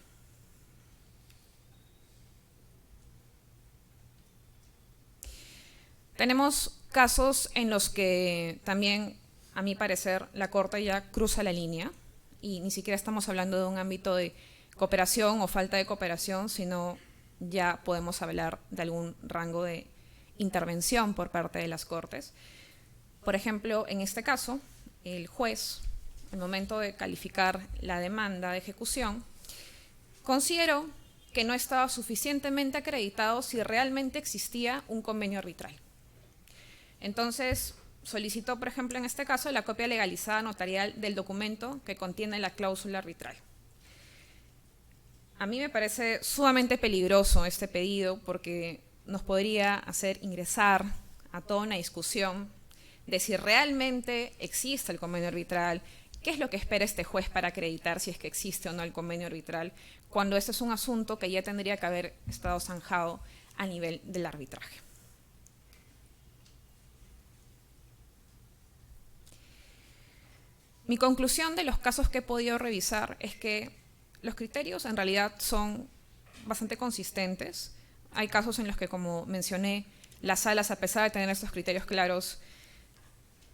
Tenemos casos en los que también, a mi parecer, la Corte ya cruza la línea y ni siquiera estamos hablando de un ámbito de cooperación o falta de cooperación, sino ya podemos hablar de algún rango de intervención por parte de las Cortes. Por ejemplo, en este caso, el juez, al momento de calificar la demanda de ejecución, consideró que no estaba suficientemente acreditado si realmente existía un convenio arbitral. Entonces, solicitó, por ejemplo, en este caso, la copia legalizada notarial del documento que contiene la cláusula arbitral. A mí me parece sumamente peligroso este pedido porque nos podría hacer ingresar a toda una discusión de si realmente existe el convenio arbitral, qué es lo que espera este juez para acreditar si es que existe o no el convenio arbitral, cuando este es un asunto que ya tendría que haber estado zanjado a nivel del arbitraje. Mi conclusión de los casos que he podido revisar es que los criterios en realidad son bastante consistentes. Hay casos en los que, como mencioné, las salas, a pesar de tener estos criterios claros,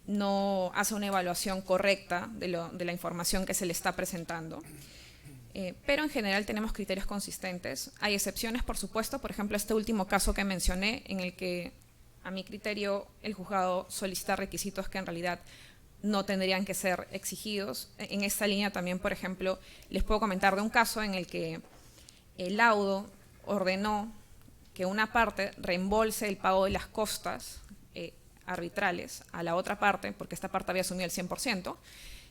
no hace una evaluación correcta de la información que se le está presentando. Pero en general tenemos criterios consistentes. Hay excepciones, por supuesto, por ejemplo, este último caso que mencioné, en el que, a mi criterio, el juzgado solicita requisitos que en realidad no tendrían que ser exigidos. En esta línea también, por ejemplo, les puedo comentar de un caso en el que el laudo ordenó que una parte reembolse el pago de las costas arbitrales a la otra parte, porque esta parte había asumido el 100%,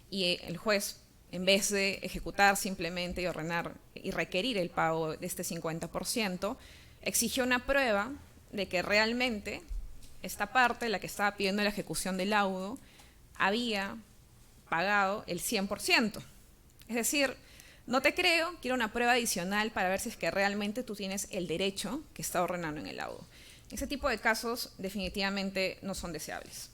y el juez, en vez de ejecutar simplemente y ordenar y requerir el pago de este 50%, exigió una prueba de que realmente esta parte, la que estaba pidiendo la ejecución del laudo, había pagado el 100%. Es decir, no te creo, quiero una prueba adicional para ver si es que realmente tú tienes el derecho que está ordenando en el laudo. Ese tipo de casos definitivamente no son deseables.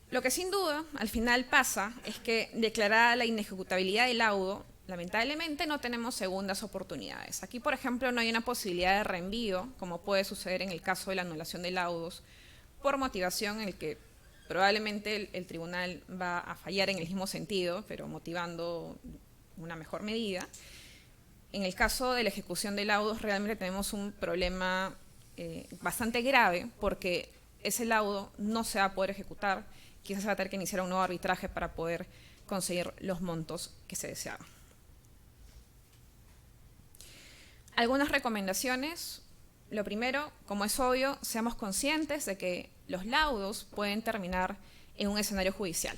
Lo que sin duda al final pasa es que, declarada la inejecutabilidad del laudo, lamentablemente no tenemos segundas oportunidades. Aquí, por ejemplo, no hay una posibilidad de reenvío, como puede suceder en el caso de la anulación de laudos, por motivación en el que probablemente el tribunal va a fallar en el mismo sentido, pero motivando una mejor medida. En el caso de la ejecución de laudos realmente tenemos un problema bastante grave, porque ese laudo no se va a poder ejecutar, quizás se va a tener que iniciar un nuevo arbitraje para poder conseguir los montos que se deseaban. Algunas recomendaciones. Lo primero, como es obvio, seamos conscientes de que los laudos pueden terminar en un escenario judicial.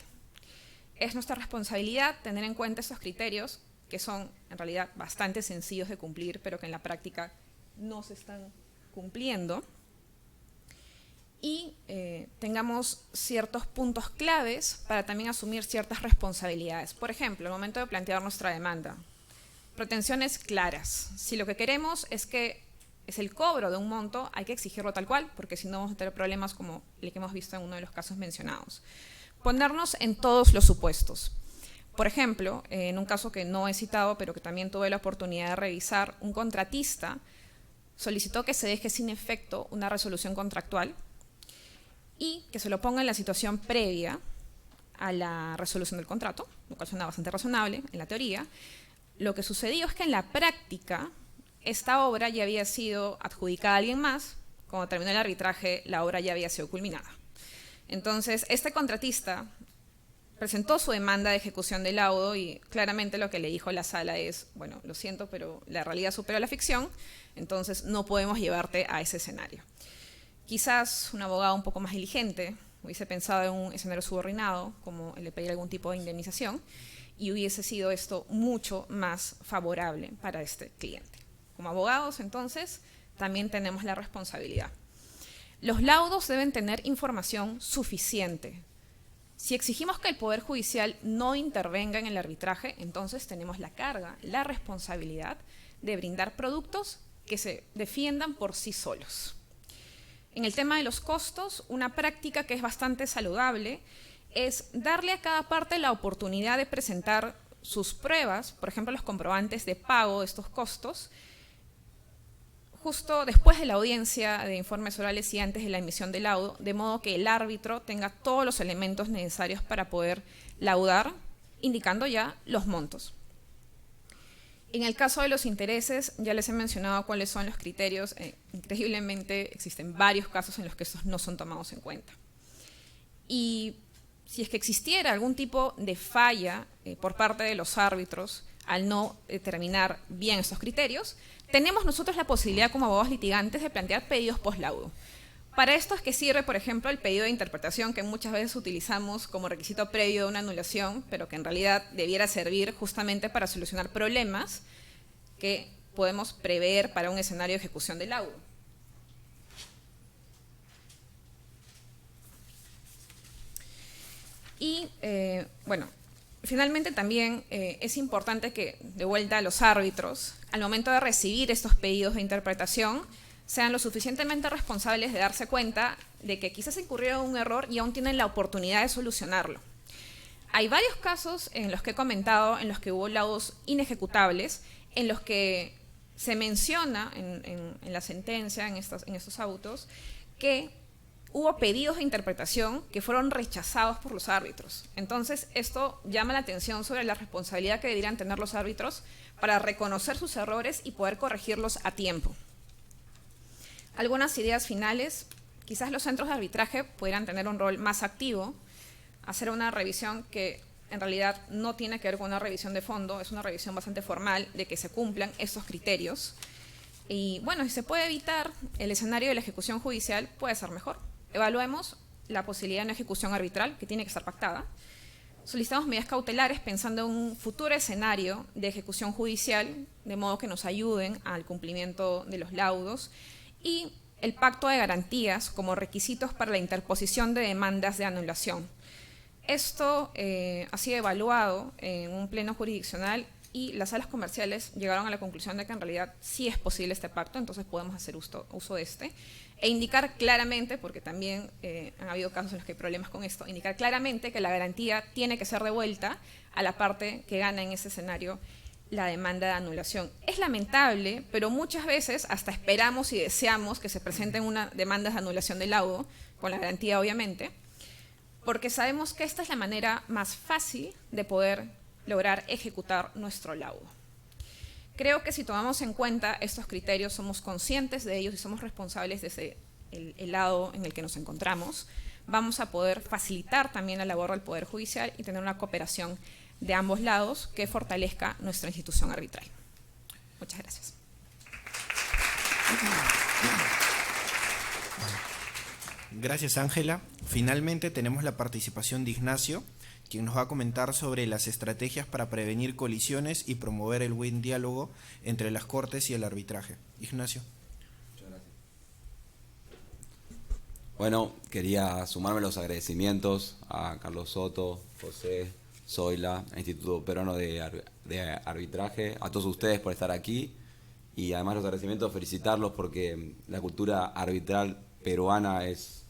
Es nuestra responsabilidad tener en cuenta estos criterios, que son en realidad bastante sencillos de cumplir, pero que en la práctica no se están cumpliendo. Y tengamos ciertos puntos claves para también asumir ciertas responsabilidades. Por ejemplo, al momento de plantear nuestra demanda, pretensiones claras. Si lo que queremos es el cobro de un monto, hay que exigirlo tal cual, porque si no vamos a tener problemas como el que hemos visto en uno de los casos mencionados. Ponernos en todos los supuestos. Por ejemplo, en un caso que no he citado, pero que también tuve la oportunidad de revisar, un contratista solicitó que se deje sin efecto una resolución contractual y que se lo ponga en la situación previa a la resolución del contrato, lo cual suena bastante razonable en la teoría. Lo que sucedió es que en la práctica esta obra ya había sido adjudicada a alguien más. Cuando terminó el arbitraje, la obra ya había sido culminada. Entonces, este contratista presentó su demanda de ejecución del laudo y claramente lo que le dijo la sala es, bueno, lo siento, pero la realidad supera la ficción, entonces no podemos llevarte a ese escenario. Quizás un abogado un poco más diligente hubiese pensado en un escenario subordinado, como el de pedir algún tipo de indemnización, y hubiese sido esto mucho más favorable para este cliente. Como abogados, entonces, también tenemos la responsabilidad. Los laudos deben tener información suficiente. Si exigimos que el Poder Judicial no intervenga en el arbitraje, entonces tenemos la carga, la responsabilidad de brindar productos que se defiendan por sí solos. En el tema de los costos, una práctica que es bastante saludable es darle a cada parte la oportunidad de presentar sus pruebas, por ejemplo, los comprobantes de pago de estos costos, justo después de la audiencia de informes orales y antes de la emisión del laudo, de modo que el árbitro tenga todos los elementos necesarios para poder laudar, indicando ya los montos. En el caso de los intereses, ya les he mencionado cuáles son los criterios. Increíblemente existen varios casos en los que estos no son tomados en cuenta. Y si es que existiera algún tipo de falla por parte de los árbitros al no determinar bien estos criterios, tenemos nosotros la posibilidad como abogados litigantes de plantear pedidos post laudo. Para esto es que sirve, por ejemplo, el pedido de interpretación que muchas veces utilizamos como requisito previo de una anulación, pero que en realidad debiera servir justamente para solucionar problemas que podemos prever para un escenario de ejecución del laudo. Y, bueno, finalmente también es importante que, de vuelta a los árbitros, al momento de recibir estos pedidos de interpretación, sean lo suficientemente responsables de darse cuenta de que quizás incurrieron en un error y aún tienen la oportunidad de solucionarlo. Hay varios casos en los que he comentado, en los que hubo laudos inejecutables, en los que se menciona en la sentencia, en estos autos, que hubo pedidos de interpretación que fueron rechazados por los árbitros. Entonces, esto llama la atención sobre la responsabilidad que deberían tener los árbitros para reconocer sus errores y poder corregirlos a tiempo. Algunas ideas finales. Quizás los centros de arbitraje pudieran tener un rol más activo, hacer una revisión que en realidad no tiene que ver con una revisión de fondo, es una revisión bastante formal de que se cumplan estos criterios. Y bueno, si se puede evitar el escenario de la ejecución judicial, puede ser mejor. Evaluemos la posibilidad de una ejecución arbitral, que tiene que estar pactada. Solicitamos medidas cautelares pensando en un futuro escenario de ejecución judicial, de modo que nos ayuden al cumplimiento de los laudos, y el pacto de garantías como requisitos para la interposición de demandas de anulación. Esto ha sido evaluado en un pleno jurisdiccional y las salas comerciales llegaron a la conclusión de que en realidad sí es posible este pacto, entonces podemos hacer uso de este, e indicar claramente, porque también han habido casos en los que hay problemas con esto, indicar claramente que la garantía tiene que ser devuelta a la parte que gana en ese escenario la demanda de anulación. Es lamentable, pero muchas veces hasta esperamos y deseamos que se presenten una demanda de anulación del laudo, con la garantía obviamente, porque sabemos que esta es la manera más fácil de poder lograr ejecutar nuestro laudo. Creo que si tomamos en cuenta estos criterios, somos conscientes de ellos y somos responsables desde el lado en el que nos encontramos, vamos a poder facilitar también la labor del Poder Judicial y tener una cooperación de ambos lados que fortalezca nuestra institución arbitral. Muchas gracias. Gracias, Ángela. Finalmente tenemos la participación de Ignacio, quien nos va a comentar sobre las estrategias para prevenir colisiones y promover el buen diálogo entre las Cortes y el arbitraje. Ignacio. Muchas gracias. Bueno, quería sumarme los agradecimientos a Carlos Soto, José, Zoila, Instituto Peruano de Arbitraje, a todos ustedes por estar aquí, y además los agradecimientos, felicitarlos porque la cultura arbitral peruana es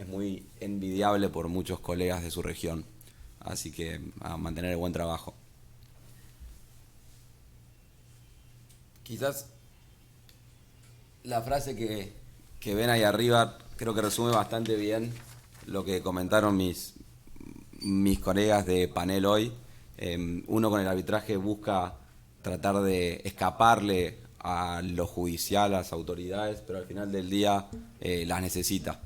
muy envidiable por muchos colegas de su región. Así que a mantener el buen trabajo. Quizás la frase que ven ahí arriba creo que resume bastante bien lo que comentaron mis colegas de panel hoy. Uno con el arbitraje busca tratar de escaparle a lo judicial, a las autoridades, pero al final del día las necesita.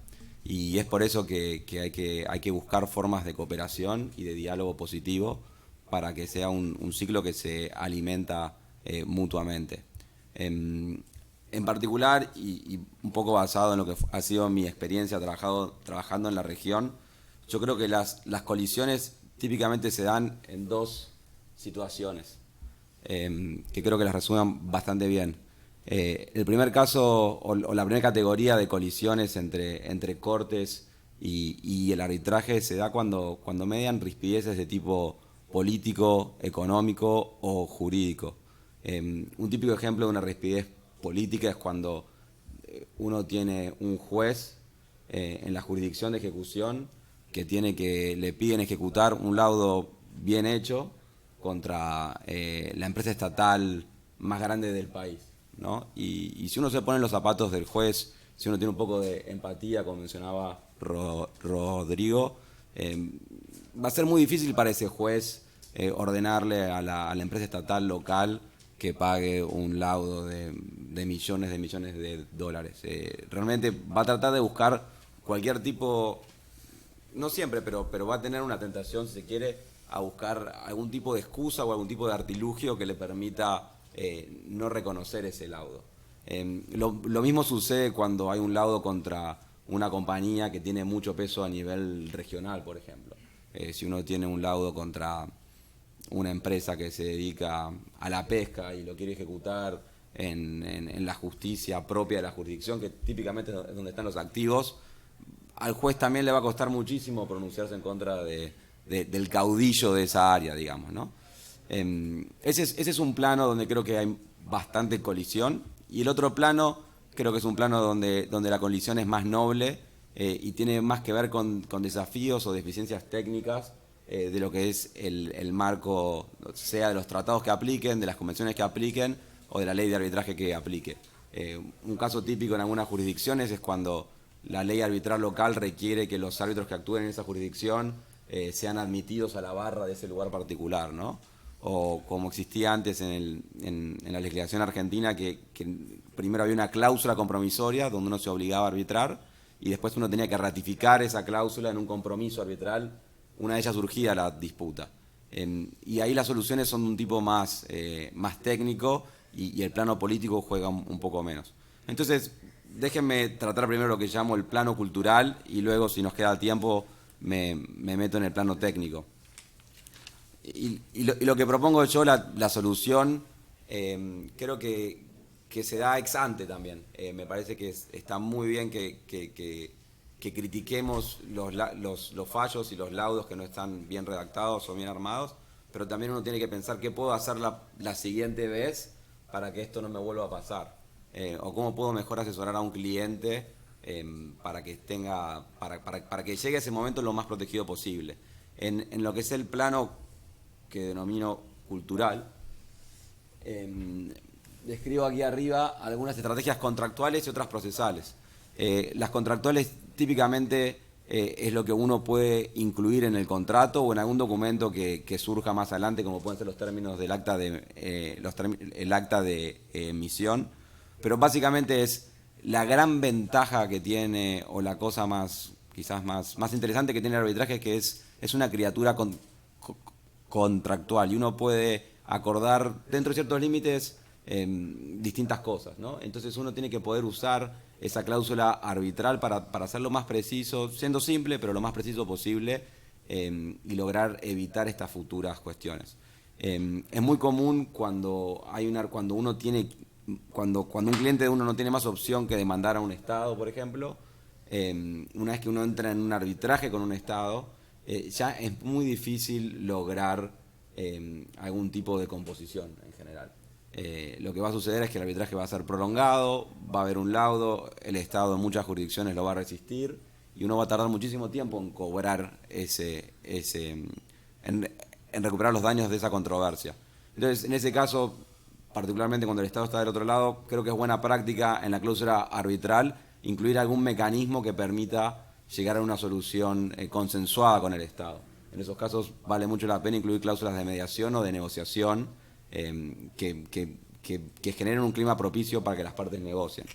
Y es por eso que hay que buscar formas de cooperación y de diálogo positivo para que sea un ciclo que se alimenta mutuamente. En particular, y un poco basado en lo que ha sido mi experiencia trabajando en la región, yo creo que las colisiones típicamente se dan en dos situaciones, que creo que las resumen bastante bien. El primer caso o la primera categoría de colisiones entre cortes y el arbitraje se da cuando median rispideces de tipo político, económico o jurídico. Un típico ejemplo de una rispidez política es cuando uno tiene un juez en la jurisdicción de ejecución que le piden ejecutar un laudo bien hecho contra la empresa estatal más grande del país, ¿no? Y si uno se pone en los zapatos del juez, si uno tiene un poco de empatía, como mencionaba Rodrigo, va a ser muy difícil para ese juez ordenarle a la empresa estatal local que pague un laudo de millones de dólares. Realmente va a tratar de buscar cualquier tipo, no siempre, pero va a tener una tentación, si se quiere, a buscar algún tipo de excusa o algún tipo de artilugio que le permita no reconocer ese laudo. Lo mismo sucede cuando hay un laudo contra una compañía que tiene mucho peso a nivel regional, por ejemplo. Si uno tiene un laudo contra una empresa que se dedica a la pesca y lo quiere ejecutar en la justicia propia de la jurisdicción, que típicamente es donde están los activos, al juez también le va a costar muchísimo pronunciarse en contra del caudillo de esa área, digamos, ¿no? Ese es un plano donde creo que hay bastante colisión, y el otro plano creo que es un plano donde la colisión es más noble y tiene más que ver con desafíos o deficiencias técnicas de lo que es el marco, sea de los tratados que apliquen, de las convenciones que apliquen o de la ley de arbitraje que aplique. Un caso típico en algunas jurisdicciones es cuando la ley arbitral local requiere que los árbitros que actúen en esa jurisdicción sean admitidos a la barra de ese lugar particular, ¿no? O como existía antes en la legislación argentina, que primero había una cláusula compromisoria donde uno se obligaba a arbitrar y después uno tenía que ratificar esa cláusula en un compromiso arbitral una de ellas surgía la disputa. Y ahí las soluciones son de un tipo más técnico y el plano político juega un poco menos. Entonces, déjenme tratar primero lo que llamo el plano cultural y luego, si nos queda tiempo, me meto en el plano técnico. Y lo que propongo yo, la solución, creo que se da ex ante también. Me parece que está muy bien que critiquemos los fallos y los laudos que no están bien redactados o bien armados, pero también uno tiene que pensar qué puedo hacer la siguiente vez para que esto no me vuelva a pasar, o cómo puedo mejor asesorar a un cliente para que llegue a ese momento lo más protegido posible. En lo que es el plano que denomino cultural, describo aquí arriba algunas estrategias contractuales y otras procesales. Las contractuales típicamente es lo que uno puede incluir en el contrato o en algún documento que surja más adelante, como pueden ser los términos del acta el acta de emisión, pero básicamente es la gran ventaja que tiene, o la cosa quizás más interesante que tiene el arbitraje, que es una criatura contractual, y uno puede acordar dentro de ciertos límites distintas cosas, ¿no? Entonces uno tiene que poder usar esa cláusula arbitral para hacerlo más preciso, siendo simple, pero lo más preciso posible, y lograr evitar estas futuras cuestiones. Es muy común cuando un cliente de uno no tiene más opción que demandar a un Estado, por ejemplo. Una vez que uno entra en un arbitraje con un Estado, ya es muy difícil lograr algún tipo de composición en general. Lo que va a suceder es que el arbitraje va a ser prolongado, va a haber un laudo, el Estado en muchas jurisdicciones lo va a resistir y uno va a tardar muchísimo tiempo en cobrar en recuperar los daños de esa controversia. Entonces, en ese caso, particularmente cuando el Estado está del otro lado, creo que es buena práctica en la cláusula arbitral incluir algún mecanismo que permita llegar a una solución consensuada con el Estado. En esos casos vale mucho la pena incluir cláusulas de mediación o de negociación que generen un clima propicio para que las partes negocien.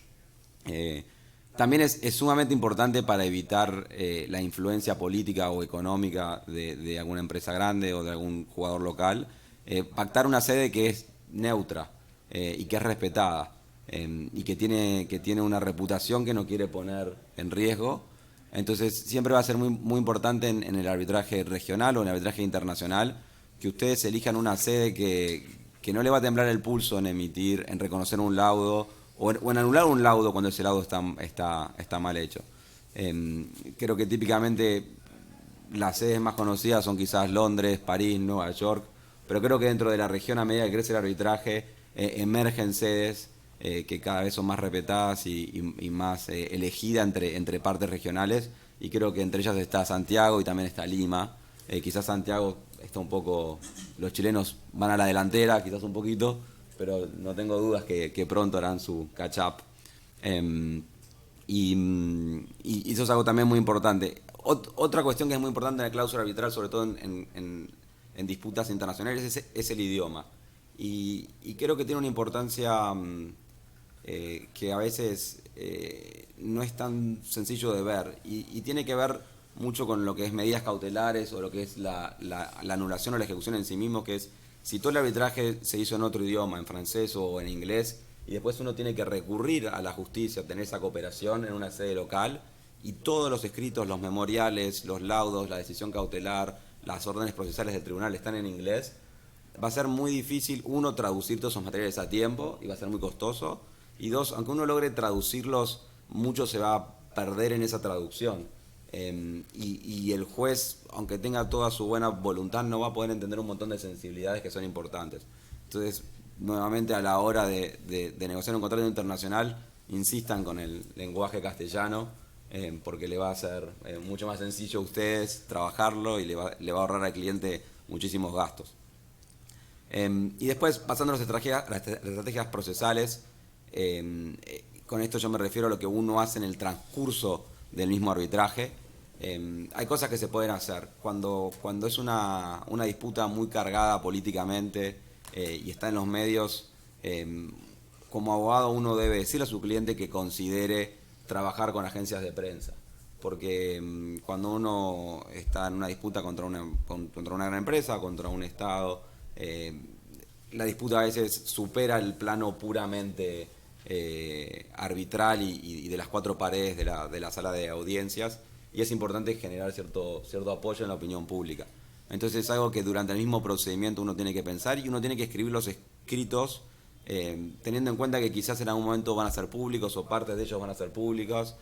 También es sumamente importante para evitar la influencia política o económica de alguna empresa grande o de algún jugador local, pactar una sede que es neutra y que es respetada y que tiene una reputación que no quiere poner en riesgo. Entonces siempre va a ser muy importante en el arbitraje regional o en el arbitraje internacional que ustedes elijan una sede que no le va a temblar el pulso en reconocer un laudo o en anular un laudo cuando ese laudo está mal hecho. Creo que típicamente las sedes más conocidas son quizás Londres, París, Nueva York, pero creo que dentro de la región, a medida que crece el arbitraje, emergen sedes que cada vez son más respetadas y más elegidas entre partes regionales, y creo que entre ellas está Santiago y también está Lima. Quizás Santiago está un poco, los chilenos van a la delantera, quizás un poquito, pero no tengo dudas que pronto harán su catch-up. Y eso es algo también muy importante. Otra cuestión que es muy importante en la cláusula arbitral, sobre todo en disputas internacionales, es el idioma. Y creo que tiene una importancia que a veces no es tan sencillo de ver, y tiene que ver mucho con lo que es medidas cautelares o lo que es la anulación o la ejecución en sí mismo, que es si todo el arbitraje se hizo en otro idioma, en francés o en inglés, y después uno tiene que recurrir a la justicia, tener esa cooperación en una sede local, y todos los escritos, los memoriales, los laudos, la decisión cautelar, las órdenes procesales del tribunal están en inglés, va a ser muy difícil, uno, traducir todos esos materiales a tiempo, y va a ser muy costoso, y dos, aunque uno logre traducirlos, mucho se va a perder en esa traducción. Y el juez, aunque tenga toda su buena voluntad, no va a poder entender un montón de sensibilidades que son importantes. Entonces, nuevamente, a la hora de negociar un contrato internacional, insistan con el lenguaje castellano, porque le va a ser mucho más sencillo a ustedes trabajarlo y le va a ahorrar al cliente muchísimos gastos. Y después, pasando a las estrategias procesales, con esto yo me refiero a lo que uno hace en el transcurso del mismo arbitraje. Hay cosas que se pueden hacer. Cuando es una disputa muy cargada políticamente y está en los medios, como abogado uno debe decirle a su cliente que considere trabajar con agencias de prensa. Porque cuando uno está en una disputa contra una gran empresa, contra un Estado, la disputa a veces supera el plano puramente arbitral y de las cuatro paredes de la sala de audiencias, y es importante generar cierto apoyo en la opinión pública. Entonces es algo que durante el mismo procedimiento uno tiene que pensar, y uno tiene que escribir los escritos teniendo en cuenta que quizás en algún momento van a ser públicos o partes de ellos van a ser públicos,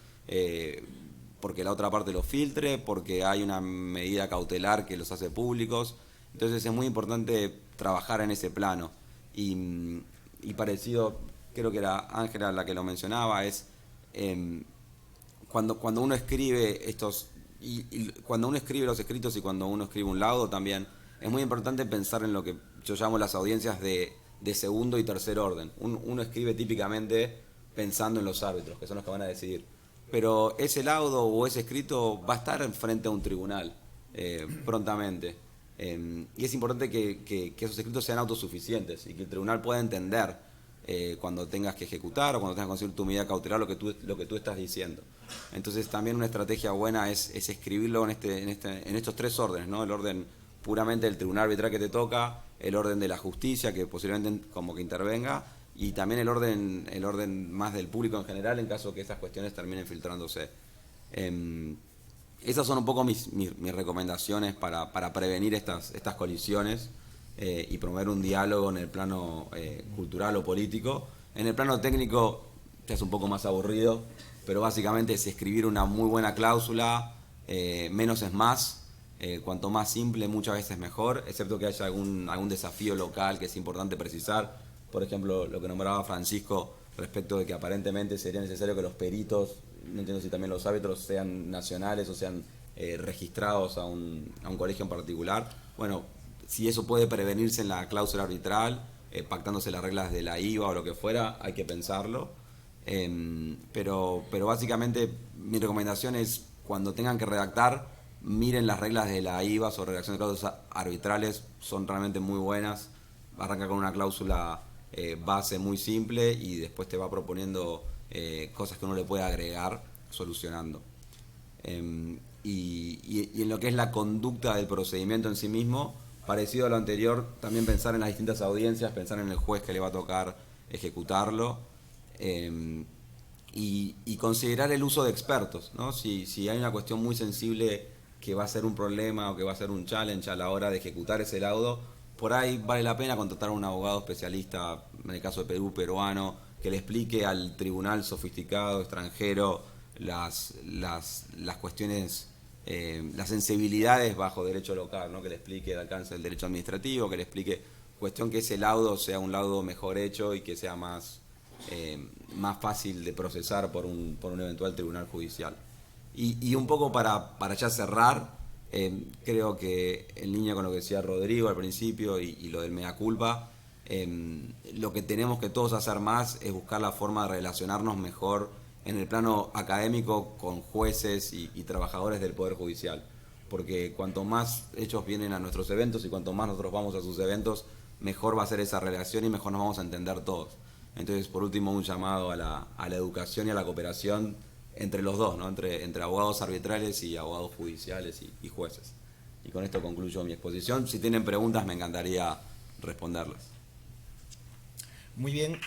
porque la otra parte los filtre, porque hay una medida cautelar que los hace públicos. Entonces es muy importante trabajar en ese plano. Y parecido, creo que era Ángela la que lo mencionaba, es cuando uno escribe cuando uno escribe los escritos y cuando uno escribe un laudo también, es muy importante pensar en lo que yo llamo las audiencias de de segundo y tercer orden. Uno escribe típicamente pensando en los árbitros, que son los que van a decidir. Pero ese laudo o ese escrito va a estar frente a un tribunal prontamente. Y es importante que esos escritos sean autosuficientes y que el tribunal pueda entender cuando tengas que ejecutar o cuando tengas que conseguir tu medida cautelar lo que tú estás diciendo. Entonces también una estrategia buena es escribirlo en estos tres órdenes, ¿no? El orden puramente del tribunal arbitral que te toca, el orden de la justicia que posiblemente como que intervenga, y también el orden más del público en general en caso que esas cuestiones terminen filtrándose. Esas son un poco mis recomendaciones para prevenir estas colisiones y promover un diálogo en el plano cultural o político. En el plano técnico ya es un poco más aburrido, pero básicamente es escribir una muy buena cláusula, menos es más. Cuanto más simple, muchas veces mejor, excepto que haya algún desafío local que es importante precisar. Por ejemplo, lo que nombraba Francisco respecto de que aparentemente sería necesario que los peritos, no entiendo si también los árbitros, sean nacionales o sean registrados a un colegio en particular. Bueno, si eso puede prevenirse en la cláusula arbitral, pactándose las reglas de la IVA o lo que fuera, hay que pensarlo. Pero básicamente mi recomendación es, cuando tengan que redactar, miren las reglas de la IVA sobre redacción de cláusulas arbitrales, son realmente muy buenas. Arranca con una cláusula base muy simple y después te va proponiendo cosas que uno le puede agregar solucionando. Y en lo que es la conducta del procedimiento en sí mismo, parecido a lo anterior, también pensar en las distintas audiencias, pensar en el juez que le va a tocar ejecutarlo, y considerar el uso de expertos, ¿no? Si hay una cuestión muy sensible que va a ser un problema o que va a ser un challenge a la hora de ejecutar ese laudo, por ahí vale la pena contratar a un abogado especialista, en el caso de Perú, peruano, que le explique al tribunal sofisticado, extranjero, las cuestiones, las sensibilidades bajo derecho local, ¿no? Que le explique el alcance del derecho administrativo, que le explique cuestión que ese laudo sea un laudo mejor hecho y que sea más fácil de procesar por un eventual tribunal judicial. Y un poco para ya cerrar, creo que en línea con lo que decía Rodrigo al principio y lo del mea culpa, lo que tenemos que todos hacer más es buscar la forma de relacionarnos mejor en el plano académico con jueces y trabajadores del Poder Judicial, porque cuanto más ellos vienen a nuestros eventos y cuanto más nosotros vamos a sus eventos, mejor va a ser esa relación y mejor nos vamos a entender todos. Entonces, por último, un llamado a la educación y a la cooperación entre los dos, ¿no? Entre abogados arbitrales y abogados judiciales y jueces. Y con esto concluyo mi exposición. Si tienen preguntas, me encantaría responderlas. Muy bien.